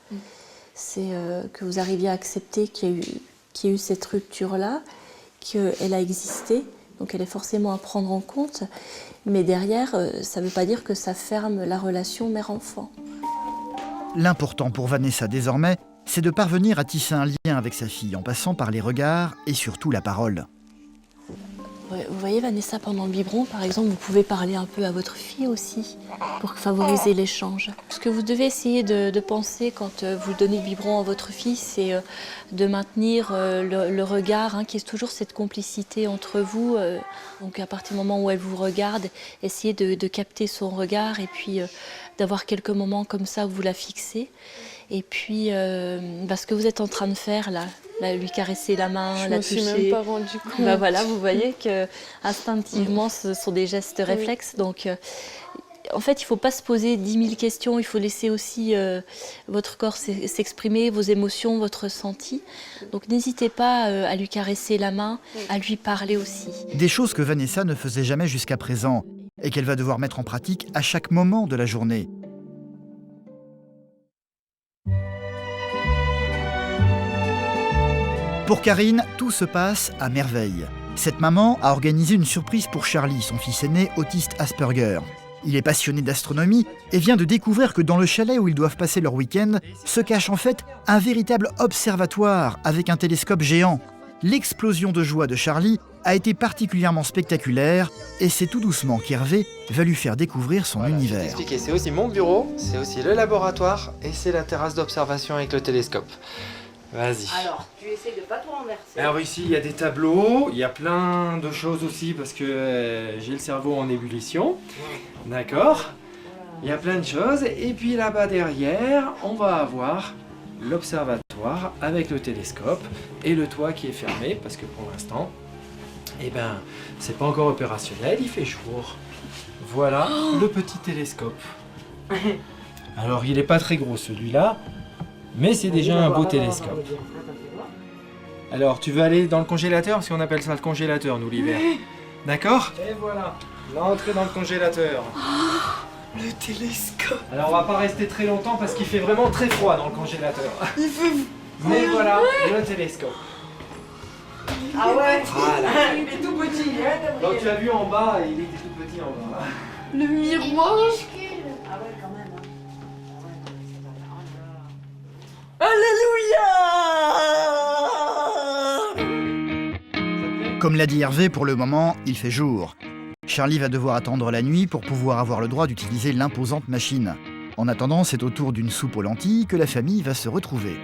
[SPEAKER 13] C'est que vous arriviez à accepter qu'il y a eu cette rupture-là, qu'elle a existé, donc elle est forcément à prendre en compte. Mais derrière, ça ne veut pas dire que ça ferme la relation mère-enfant.
[SPEAKER 1] L'important pour Vanessa désormais, c'est de parvenir à tisser un lien avec sa fille en passant par les regards et surtout la parole.
[SPEAKER 13] Vous voyez Vanessa, pendant le biberon, par exemple, vous pouvez parler un peu à votre fille aussi, pour favoriser l'échange. Ce que vous devez essayer de penser quand vous donnez le biberon à votre fille, c'est de maintenir le regard, qui est toujours cette complicité entre vous. Donc à partir du moment où elle vous regarde, essayez de capter son regard et puis d'avoir quelques moments comme ça où vous la fixez. Et puis, ce que vous êtes en train de faire là, lui caresser la main, la toucher.
[SPEAKER 2] Je me suis même pas rendu compte.
[SPEAKER 13] Voilà, vous voyez que instinctivement, ce sont des gestes réflexes. Donc, en fait, il ne faut pas se poser 10 000 questions. Il faut laisser aussi votre corps s'exprimer, vos émotions, votre ressenti. Donc, n'hésitez pas à lui caresser la main, à lui parler aussi.
[SPEAKER 1] Des choses que Vanessa ne faisait jamais jusqu'à présent et qu'elle va devoir mettre en pratique à chaque moment de la journée. Pour Karine, tout se passe à merveille. Cette maman a organisé une surprise pour Charlie, son fils aîné autiste Asperger. Il est passionné d'astronomie et vient de découvrir que dans le chalet où ils doivent passer leur week-end se cache en fait un véritable observatoire avec un télescope géant. L'explosion de joie de Charlie a été particulièrement spectaculaire et c'est tout doucement qu'Hervé va lui faire découvrir son univers.
[SPEAKER 12] Je vais t'expliquer, c'est aussi mon bureau, c'est aussi le laboratoire et c'est la terrasse d'observation avec le télescope. Vas-y.
[SPEAKER 11] Alors, tu essaies de pas trop renverser.
[SPEAKER 12] Alors ici, il y a des tableaux, il y a plein de choses aussi parce que j'ai le cerveau en ébullition. D'accord. Il y a plein de choses. Et puis là-bas derrière, on va avoir l'observatoire avec le télescope et le toit qui est fermé parce que pour l'instant, c'est pas encore opérationnel, il fait jour. Voilà le petit télescope. Alors, il n'est pas très gros celui-là. Mais c'est déjà un beau télescope. Alors, tu veux aller dans le congélateur, parce qu'on appelle ça le congélateur, nous, l'hiver. D'accord? Et voilà, l'entrée dans le congélateur. Le télescope. Alors on va pas rester très longtemps parce qu'il fait vraiment très froid dans le congélateur.
[SPEAKER 10] Il fait...
[SPEAKER 12] Mais voilà, le télescope.
[SPEAKER 7] Ah ouais.
[SPEAKER 12] Voilà.
[SPEAKER 7] Il est tout petit, hein, Gabriel.
[SPEAKER 12] Donc tu as vu en bas, il était tout petit en bas.
[SPEAKER 10] Le miroir.
[SPEAKER 7] Ah ouais, quand même.
[SPEAKER 1] Alléluia! Comme l'a dit Hervé, pour le moment, il fait jour. Charlie va devoir attendre la nuit pour pouvoir avoir le droit d'utiliser l'imposante machine. En attendant, c'est autour d'une soupe aux lentilles que la famille va se retrouver.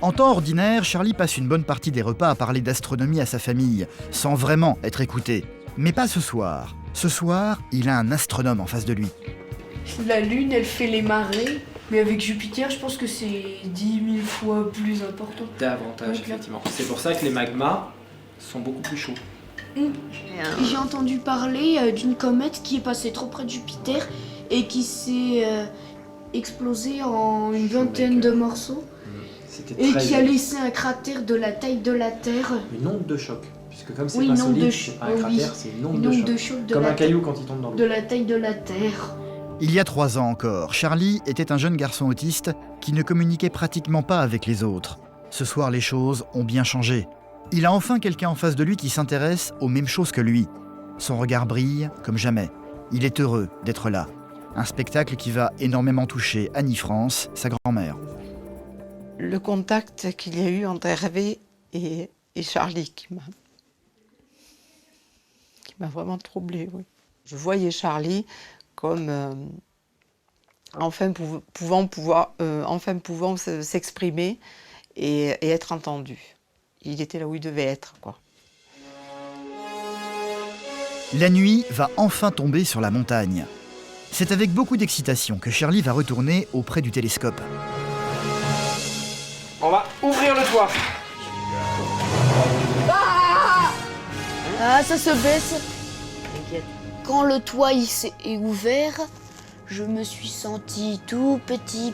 [SPEAKER 1] En temps ordinaire, Charlie passe une bonne partie des repas à parler d'astronomie à sa famille, sans vraiment être écouté. Mais pas ce soir. Ce soir, il a un astronome en face de lui.
[SPEAKER 10] La Lune, elle fait les marées, mais avec Jupiter, je pense que c'est 10 000 fois plus important.
[SPEAKER 12] Davantage, effectivement. C'est pour ça que les magmas sont beaucoup plus chauds.
[SPEAKER 10] J'ai entendu parler d'une comète qui est passée trop près de Jupiter et qui s'est explosée en une vingtaine de morceaux et qui a laissé un cratère de la taille de la Terre.
[SPEAKER 12] Une onde de choc, puisque comme c'est
[SPEAKER 10] Oui,
[SPEAKER 12] pas
[SPEAKER 10] une onde
[SPEAKER 12] solide,
[SPEAKER 10] de
[SPEAKER 12] c'est pas un cratère, c'est une onde
[SPEAKER 10] de
[SPEAKER 12] de
[SPEAKER 10] choc.
[SPEAKER 12] choc.
[SPEAKER 10] De
[SPEAKER 12] Comme
[SPEAKER 10] la
[SPEAKER 12] un caillou quand il tombe dans l'eau.
[SPEAKER 10] De la taille de la Terre.
[SPEAKER 1] Il y a 3 ans encore, Charlie était un jeune garçon autiste qui ne communiquait pratiquement pas avec les autres. Ce soir, les choses ont bien changé. Il a enfin quelqu'un en face de lui qui s'intéresse aux mêmes choses que lui. Son regard brille comme jamais. Il est heureux d'être là. Un spectacle qui va énormément toucher Annie-France, sa grand-mère.
[SPEAKER 9] Le contact qu'il y a eu entre Hervé et Charlie qui m'a vraiment troublée, oui. Je voyais Charlie comme enfin pouvant s'exprimer et être entendu. Il était là où il devait être, quoi.
[SPEAKER 1] La nuit va enfin tomber sur la montagne. C'est avec beaucoup d'excitation que Charlie va retourner auprès du télescope.
[SPEAKER 12] On va ouvrir le toit.
[SPEAKER 10] Ah, ça se baisse. Quand le toit est ouvert, je me suis senti tout petit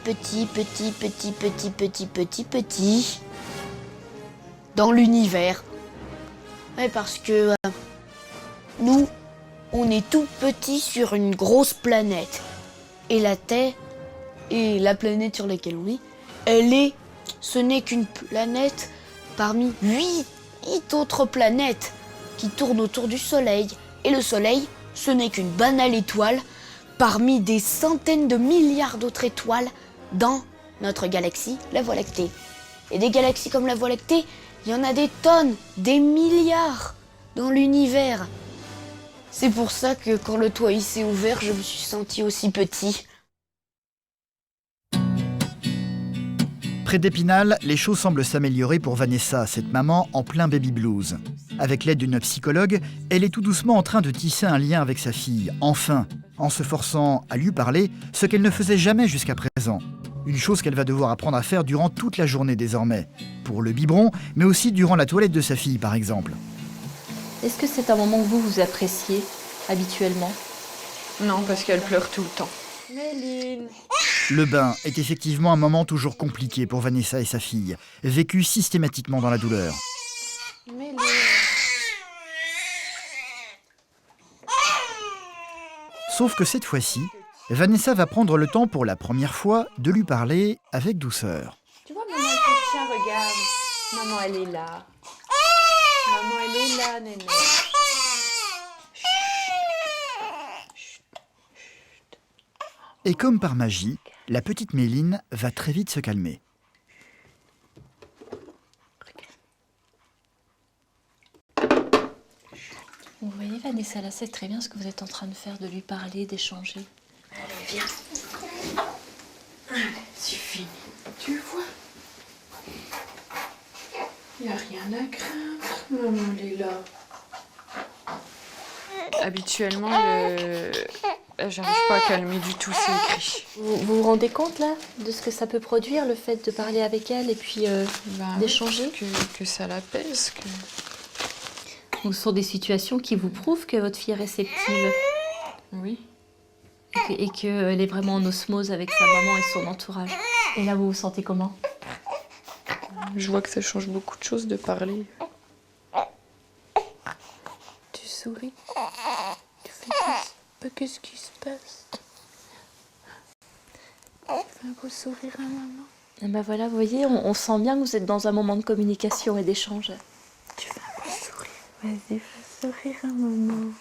[SPEAKER 10] dans l'univers. Ouais, parce que nous, on est tout petit sur une grosse planète. Et la Terre, et la planète sur laquelle on est, ce n'est qu'une planète parmi 8 autres planètes qui tournent autour du Soleil. Et le Soleil, ce n'est qu'une banale étoile parmi des centaines de milliards d'autres étoiles dans notre galaxie, la Voie lactée. Et des galaxies comme la Voie lactée, il y en a des tonnes, des milliards dans l'univers. C'est pour ça que quand le toit s'est ouvert, je me suis senti aussi petit.
[SPEAKER 1] Près d'Épinal, les choses semblent s'améliorer pour Vanessa, cette maman en plein baby blues. Avec l'aide d'une psychologue, elle est tout doucement en train de tisser un lien avec sa fille, enfin, en se forçant à lui parler, ce qu'elle ne faisait jamais jusqu'à présent. Une chose qu'elle va devoir apprendre à faire durant toute la journée désormais. Pour le biberon, mais aussi durant la toilette de sa fille, par exemple.
[SPEAKER 13] Est-ce que c'est un moment que vous appréciez habituellement?
[SPEAKER 2] Non, parce qu'elle pleure tout le temps.
[SPEAKER 10] Méline.
[SPEAKER 1] Le bain est effectivement un moment toujours compliqué pour Vanessa et sa fille, vécu systématiquement dans la douleur.
[SPEAKER 10] Méline.
[SPEAKER 1] Sauf que cette fois-ci, Vanessa va prendre le temps pour la première fois de lui parler avec douceur.
[SPEAKER 2] Tu vois, maman, elle te tient, regarde. Maman, elle est là. Maman, elle est là, néné.
[SPEAKER 1] Et comme par magie, la petite Méline va très vite se calmer.
[SPEAKER 13] Vous voyez, Vanessa, là, c'est très bien ce que vous êtes en train de faire, de lui parler, d'échanger.
[SPEAKER 2] Allez, viens. Allez, c'est fini. Tu vois? Il n'y a rien à craindre. Maman, elle est là. Habituellement, j'arrive pas à calmer du tout ses cris.
[SPEAKER 13] Vous vous rendez compte, là, de ce que ça peut produire, le fait de parler avec elle et puis d'échanger?
[SPEAKER 2] Que ça l'apaise, que...
[SPEAKER 13] Ce sont des situations qui vous prouvent que votre fille est réceptive.
[SPEAKER 2] Oui.
[SPEAKER 13] Et qu'elle est vraiment en osmose avec sa maman et son entourage. Et là, vous vous sentez comment?
[SPEAKER 2] Je vois que ça change beaucoup de choses de parler. Tu souris. Qu'est-ce qui se passe? Fais un beau sourire à maman.
[SPEAKER 13] Et ben voilà, vous voyez, on sent bien que vous êtes dans un moment de communication et d'échange.
[SPEAKER 2] Tu fais un beau sourire. Vas-y, fais sourire à maman.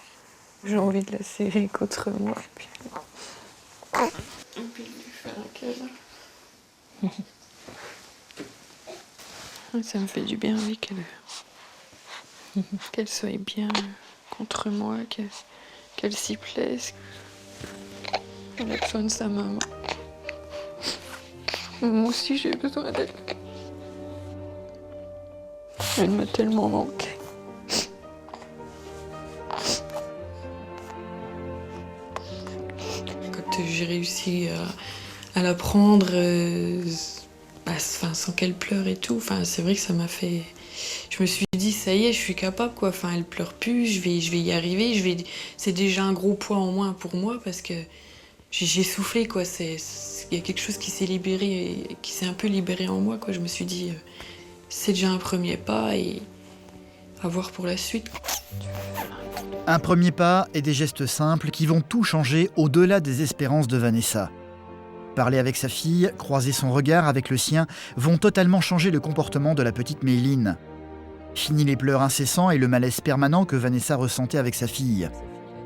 [SPEAKER 2] J'ai envie de la serrer contre moi. Et puis lui faire un câlin. Ça me fait du bien, oui, qu'elle soit bien contre moi, qu'elle s'y plaise. Elle a besoin de sa maman. Moi aussi, j'ai besoin d'elle. Elle m'a tellement manqué. Quand j'ai réussi à la prendre, sans qu'elle pleure et tout, c'est vrai que ça m'a fait... Je me suis dit, ça y est, je suis capable, quoi. Elle pleure plus, je vais y arriver. C'est déjà un gros poids en moins pour moi parce que j'ai soufflé, quoi. Il y a quelque chose qui s'est libéré, qui s'est un peu libéré en moi, quoi. Je me suis dit, c'est déjà un premier pas et à voir pour la suite.
[SPEAKER 1] Un premier pas et des gestes simples qui vont tout changer au-delà des espérances de Vanessa. Parler avec sa fille, croiser son regard avec le sien vont totalement changer le comportement de la petite Méline. Fini les pleurs incessants et le malaise permanent que Vanessa ressentait avec sa fille.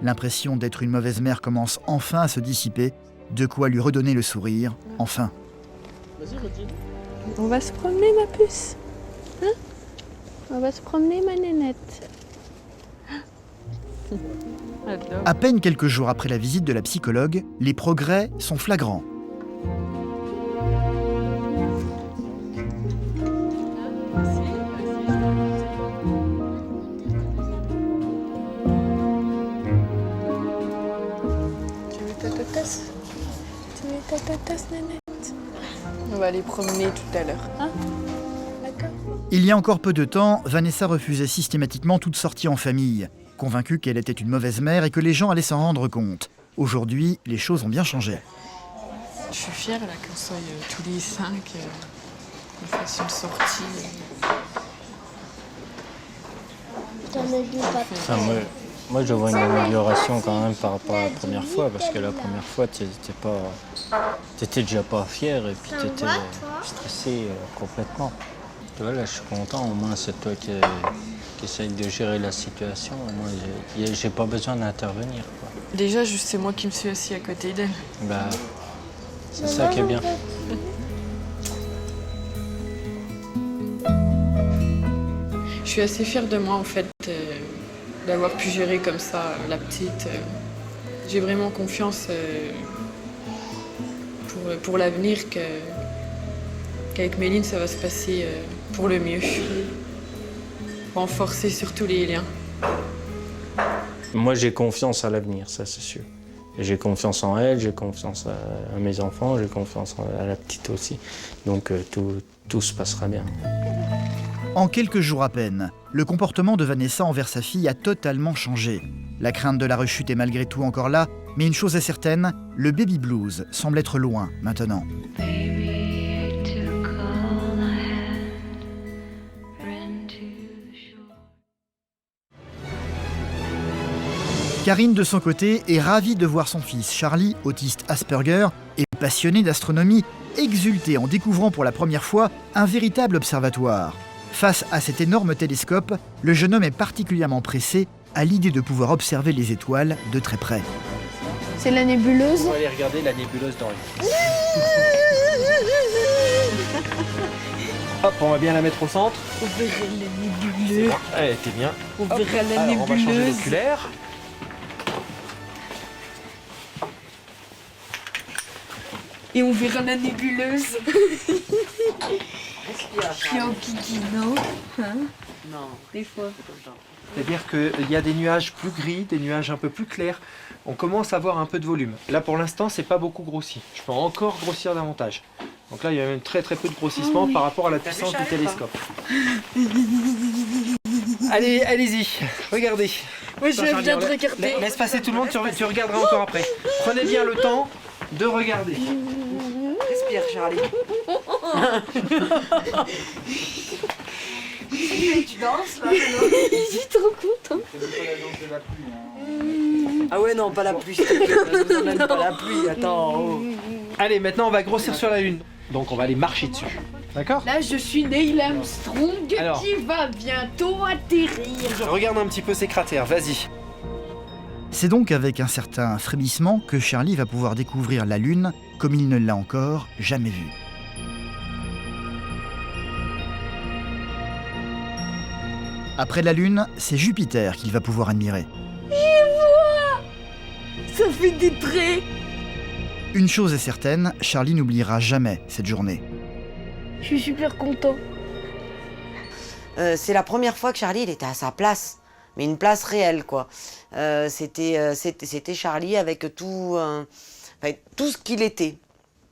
[SPEAKER 1] L'impression d'être une mauvaise mère commence enfin à se dissiper, de quoi lui redonner le sourire, enfin.
[SPEAKER 2] On va se promener, ma puce. Hein? On va se promener, ma nénette.
[SPEAKER 1] À peine quelques jours après la visite de la psychologue, les progrès sont flagrants.
[SPEAKER 2] Tu veux ta tasse, nénette? On va aller promener tout à l'heure, hein? D'accord?
[SPEAKER 1] Il y a encore peu de temps, Vanessa refusait systématiquement toute sortie en famille, convaincue qu'elle était une mauvaise mère et que les gens allaient s'en rendre compte. Aujourd'hui, les choses ont bien changé.
[SPEAKER 2] Je suis fière là qu'on soit tous les 5, qu'on fasse une sortie.
[SPEAKER 4] Moi, je vois une amélioration quand même par rapport à la première fois, parce que la première fois, t'étais déjà pas fière et puis t'étais stressée complètement. Là, je suis content, au moins c'est toi qui essaye de gérer la situation. Moi, j'ai pas besoin d'intervenir, quoi.
[SPEAKER 2] Déjà, c'est moi qui me suis assis à côté d'elle.
[SPEAKER 4] C'est ça qui est bien.
[SPEAKER 2] Je suis assez fière de moi, en fait, d'avoir pu gérer comme ça la petite. J'ai vraiment confiance pour l'avenir qu'avec Méline, ça va se passer pour le mieux. Renforcer surtout les liens.
[SPEAKER 4] Moi, j'ai confiance à l'avenir, ça c'est sûr. J'ai confiance en elle, j'ai confiance à mes enfants, j'ai confiance à la petite aussi. Donc tout se passera bien.
[SPEAKER 1] En quelques jours à peine, le comportement de Vanessa envers sa fille a totalement changé. La crainte de la rechute est malgré tout encore là, mais une chose est certaine, le baby blues semble être loin maintenant. Karine, de son côté, est ravie de voir son fils Charlie, autiste Asperger et passionné d'astronomie, exulter en découvrant pour la première fois un véritable observatoire. Face à cet énorme télescope, le jeune homme est particulièrement pressé à l'idée de pouvoir observer les étoiles de très près.
[SPEAKER 10] C'est la nébuleuse.
[SPEAKER 12] On va aller regarder la nébuleuse d'Orion. Hop, on va bien la mettre au centre.
[SPEAKER 2] On verra la nébuleuse.
[SPEAKER 12] Allez, t'es bien.
[SPEAKER 2] On verra la
[SPEAKER 12] nébuleuse. On va changer d'oculaire.
[SPEAKER 2] Et on verra la nébuleuse. Qui en kikino, hein?
[SPEAKER 11] Non.
[SPEAKER 2] Des fois.
[SPEAKER 12] C'est-à-dire qu'il y a des nuages plus gris, des nuages un peu plus clairs. On commence à avoir un peu de volume. Là, pour l'instant, c'est pas beaucoup grossi. Je peux encore grossir davantage. Donc là, il y a même très très peu de grossissement par rapport à la puissance du télescope. Allez, allez-y, regardez.
[SPEAKER 2] Oui, je viens de regarder.
[SPEAKER 12] Laisse passer tout le monde, tu regarderas encore après. Prenez bien le temps de regarder.
[SPEAKER 11] Respire, Charlie. Tu danses là?
[SPEAKER 5] Je suis trop contente.
[SPEAKER 11] Ah ouais, non, pas la pluie, s'il te plaît. Ne nous emmène pas la pluie, attends. Oh.
[SPEAKER 12] Allez, maintenant on va grossir sur la lune. Donc on va aller marcher dessus. D'accord?
[SPEAKER 10] Là, je suis Neil Armstrong
[SPEAKER 12] Alors.
[SPEAKER 10] qui va bientôt atterrir.
[SPEAKER 12] Je regarde un petit peu ces cratères, vas-y.
[SPEAKER 1] C'est donc avec un certain frémissement que Charlie va pouvoir découvrir la Lune comme il ne l'a encore jamais vue. Après la Lune, c'est Jupiter qu'il va pouvoir admirer.
[SPEAKER 10] Ça fait des traits.
[SPEAKER 1] Une chose est certaine, Charlie n'oubliera jamais cette journée.
[SPEAKER 10] Je suis super content.
[SPEAKER 6] C'est la première fois que Charlie il était à sa place, mais une place réelle quoi. C'était Charlie avec tout ce qu'il était.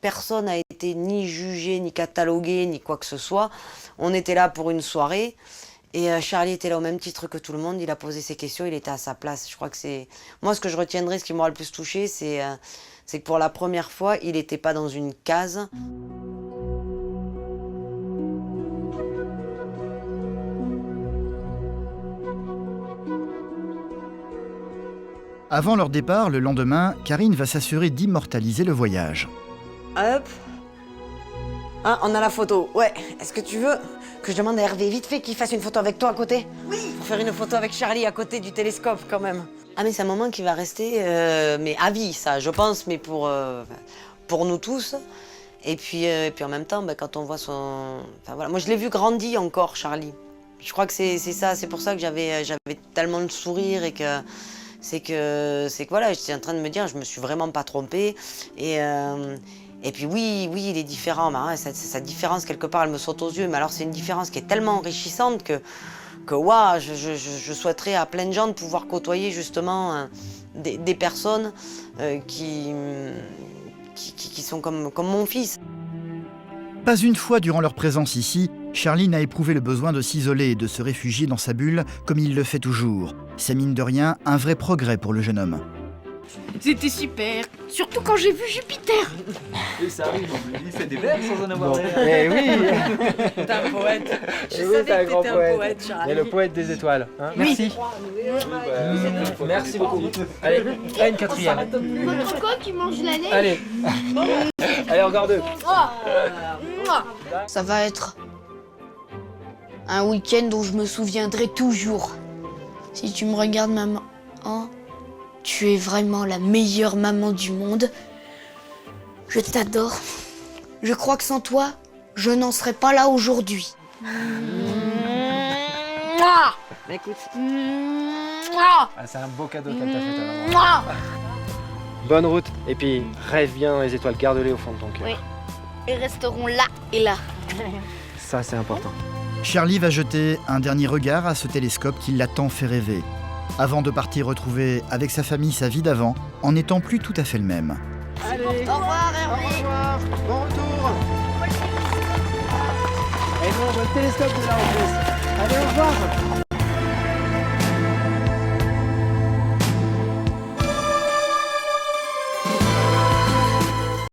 [SPEAKER 6] Personne n'a été ni jugé, ni catalogué, ni quoi que ce soit. On était là pour une soirée et Charlie était là au même titre que tout le monde. Il a posé ses questions, il était à sa place. Je crois que c'est moi ce que je retiendrai, ce qui m'aura le plus touché, c'est que pour la première fois, il n'était pas dans une case.
[SPEAKER 1] Avant leur départ, le lendemain, Karine va s'assurer d'immortaliser le voyage.
[SPEAKER 6] Hop. Ah, on a la photo. Ouais. Est-ce que tu veux que je demande à Hervé vite fait qu'il fasse une photo avec toi à côté? Oui. Pour faire une photo avec Charlie à côté du télescope quand même. Ah mais c'est un moment qui va rester, mais à vie ça, je pense, mais pour nous tous. Et puis en même temps, quand on voit son... Enfin, voilà. Moi je l'ai vu grandir encore, Charlie. Je crois que c'est ça, c'est pour ça que j'avais tellement de sourire et que... C'est que voilà, j'étais en train de me dire, je me suis vraiment pas trompée. Et puis oui, il est différent. Mais, sa différence, quelque part, elle me saute aux yeux. Mais alors, c'est une différence qui est tellement enrichissante que waouh, je souhaiterais à plein de gens de pouvoir côtoyer justement des personnes qui sont comme mon fils.
[SPEAKER 1] Pas une fois durant leur présence ici, Charlie n'a éprouvé le besoin de s'isoler et de se réfugier dans sa bulle comme il le fait toujours. C'est mine de rien un vrai progrès pour le jeune homme.
[SPEAKER 10] C'était super, surtout quand j'ai vu Jupiter.
[SPEAKER 14] Et ça arrive, il fait des vers sans en avoir l'air.
[SPEAKER 12] Eh oui.
[SPEAKER 6] T'es un poète. Je
[SPEAKER 12] Oui,
[SPEAKER 6] savais
[SPEAKER 12] t'es un
[SPEAKER 6] que
[SPEAKER 12] grand
[SPEAKER 6] t'étais un
[SPEAKER 12] poète.
[SPEAKER 6] poète, Charlie.
[SPEAKER 12] Et le poète des étoiles. Hein.
[SPEAKER 10] Oui.
[SPEAKER 12] Merci. Merci beaucoup. Allez, là une quatrième.
[SPEAKER 10] Votre coq qui mange la neige.
[SPEAKER 12] Allez. Allez, encore deux.
[SPEAKER 5] Ça va être un week-end dont je me souviendrai toujours. Si tu me regardes, maman, tu es vraiment la meilleure maman du monde. Je t'adore. Je crois que sans toi, je n'en serais pas là aujourd'hui.
[SPEAKER 6] Écoute.
[SPEAKER 12] Ah, c'est un beau cadeau qu'elle t'a fait ta maman. Bonne route. Et puis, rêve bien les étoiles, garde-les au fond de ton cœur.
[SPEAKER 5] Oui. Ils resteront là et là.
[SPEAKER 12] Ça, c'est important.
[SPEAKER 1] Charlie va jeter un dernier regard à ce télescope qui l'a tant fait rêver, avant de partir retrouver avec sa famille sa vie d'avant, en n'étant plus tout à fait le même.
[SPEAKER 12] Allez,
[SPEAKER 5] Au revoir, Hervé.
[SPEAKER 12] au revoir, bon retour. Et nous, on voit le télescope de là en plus. Allez, au revoir.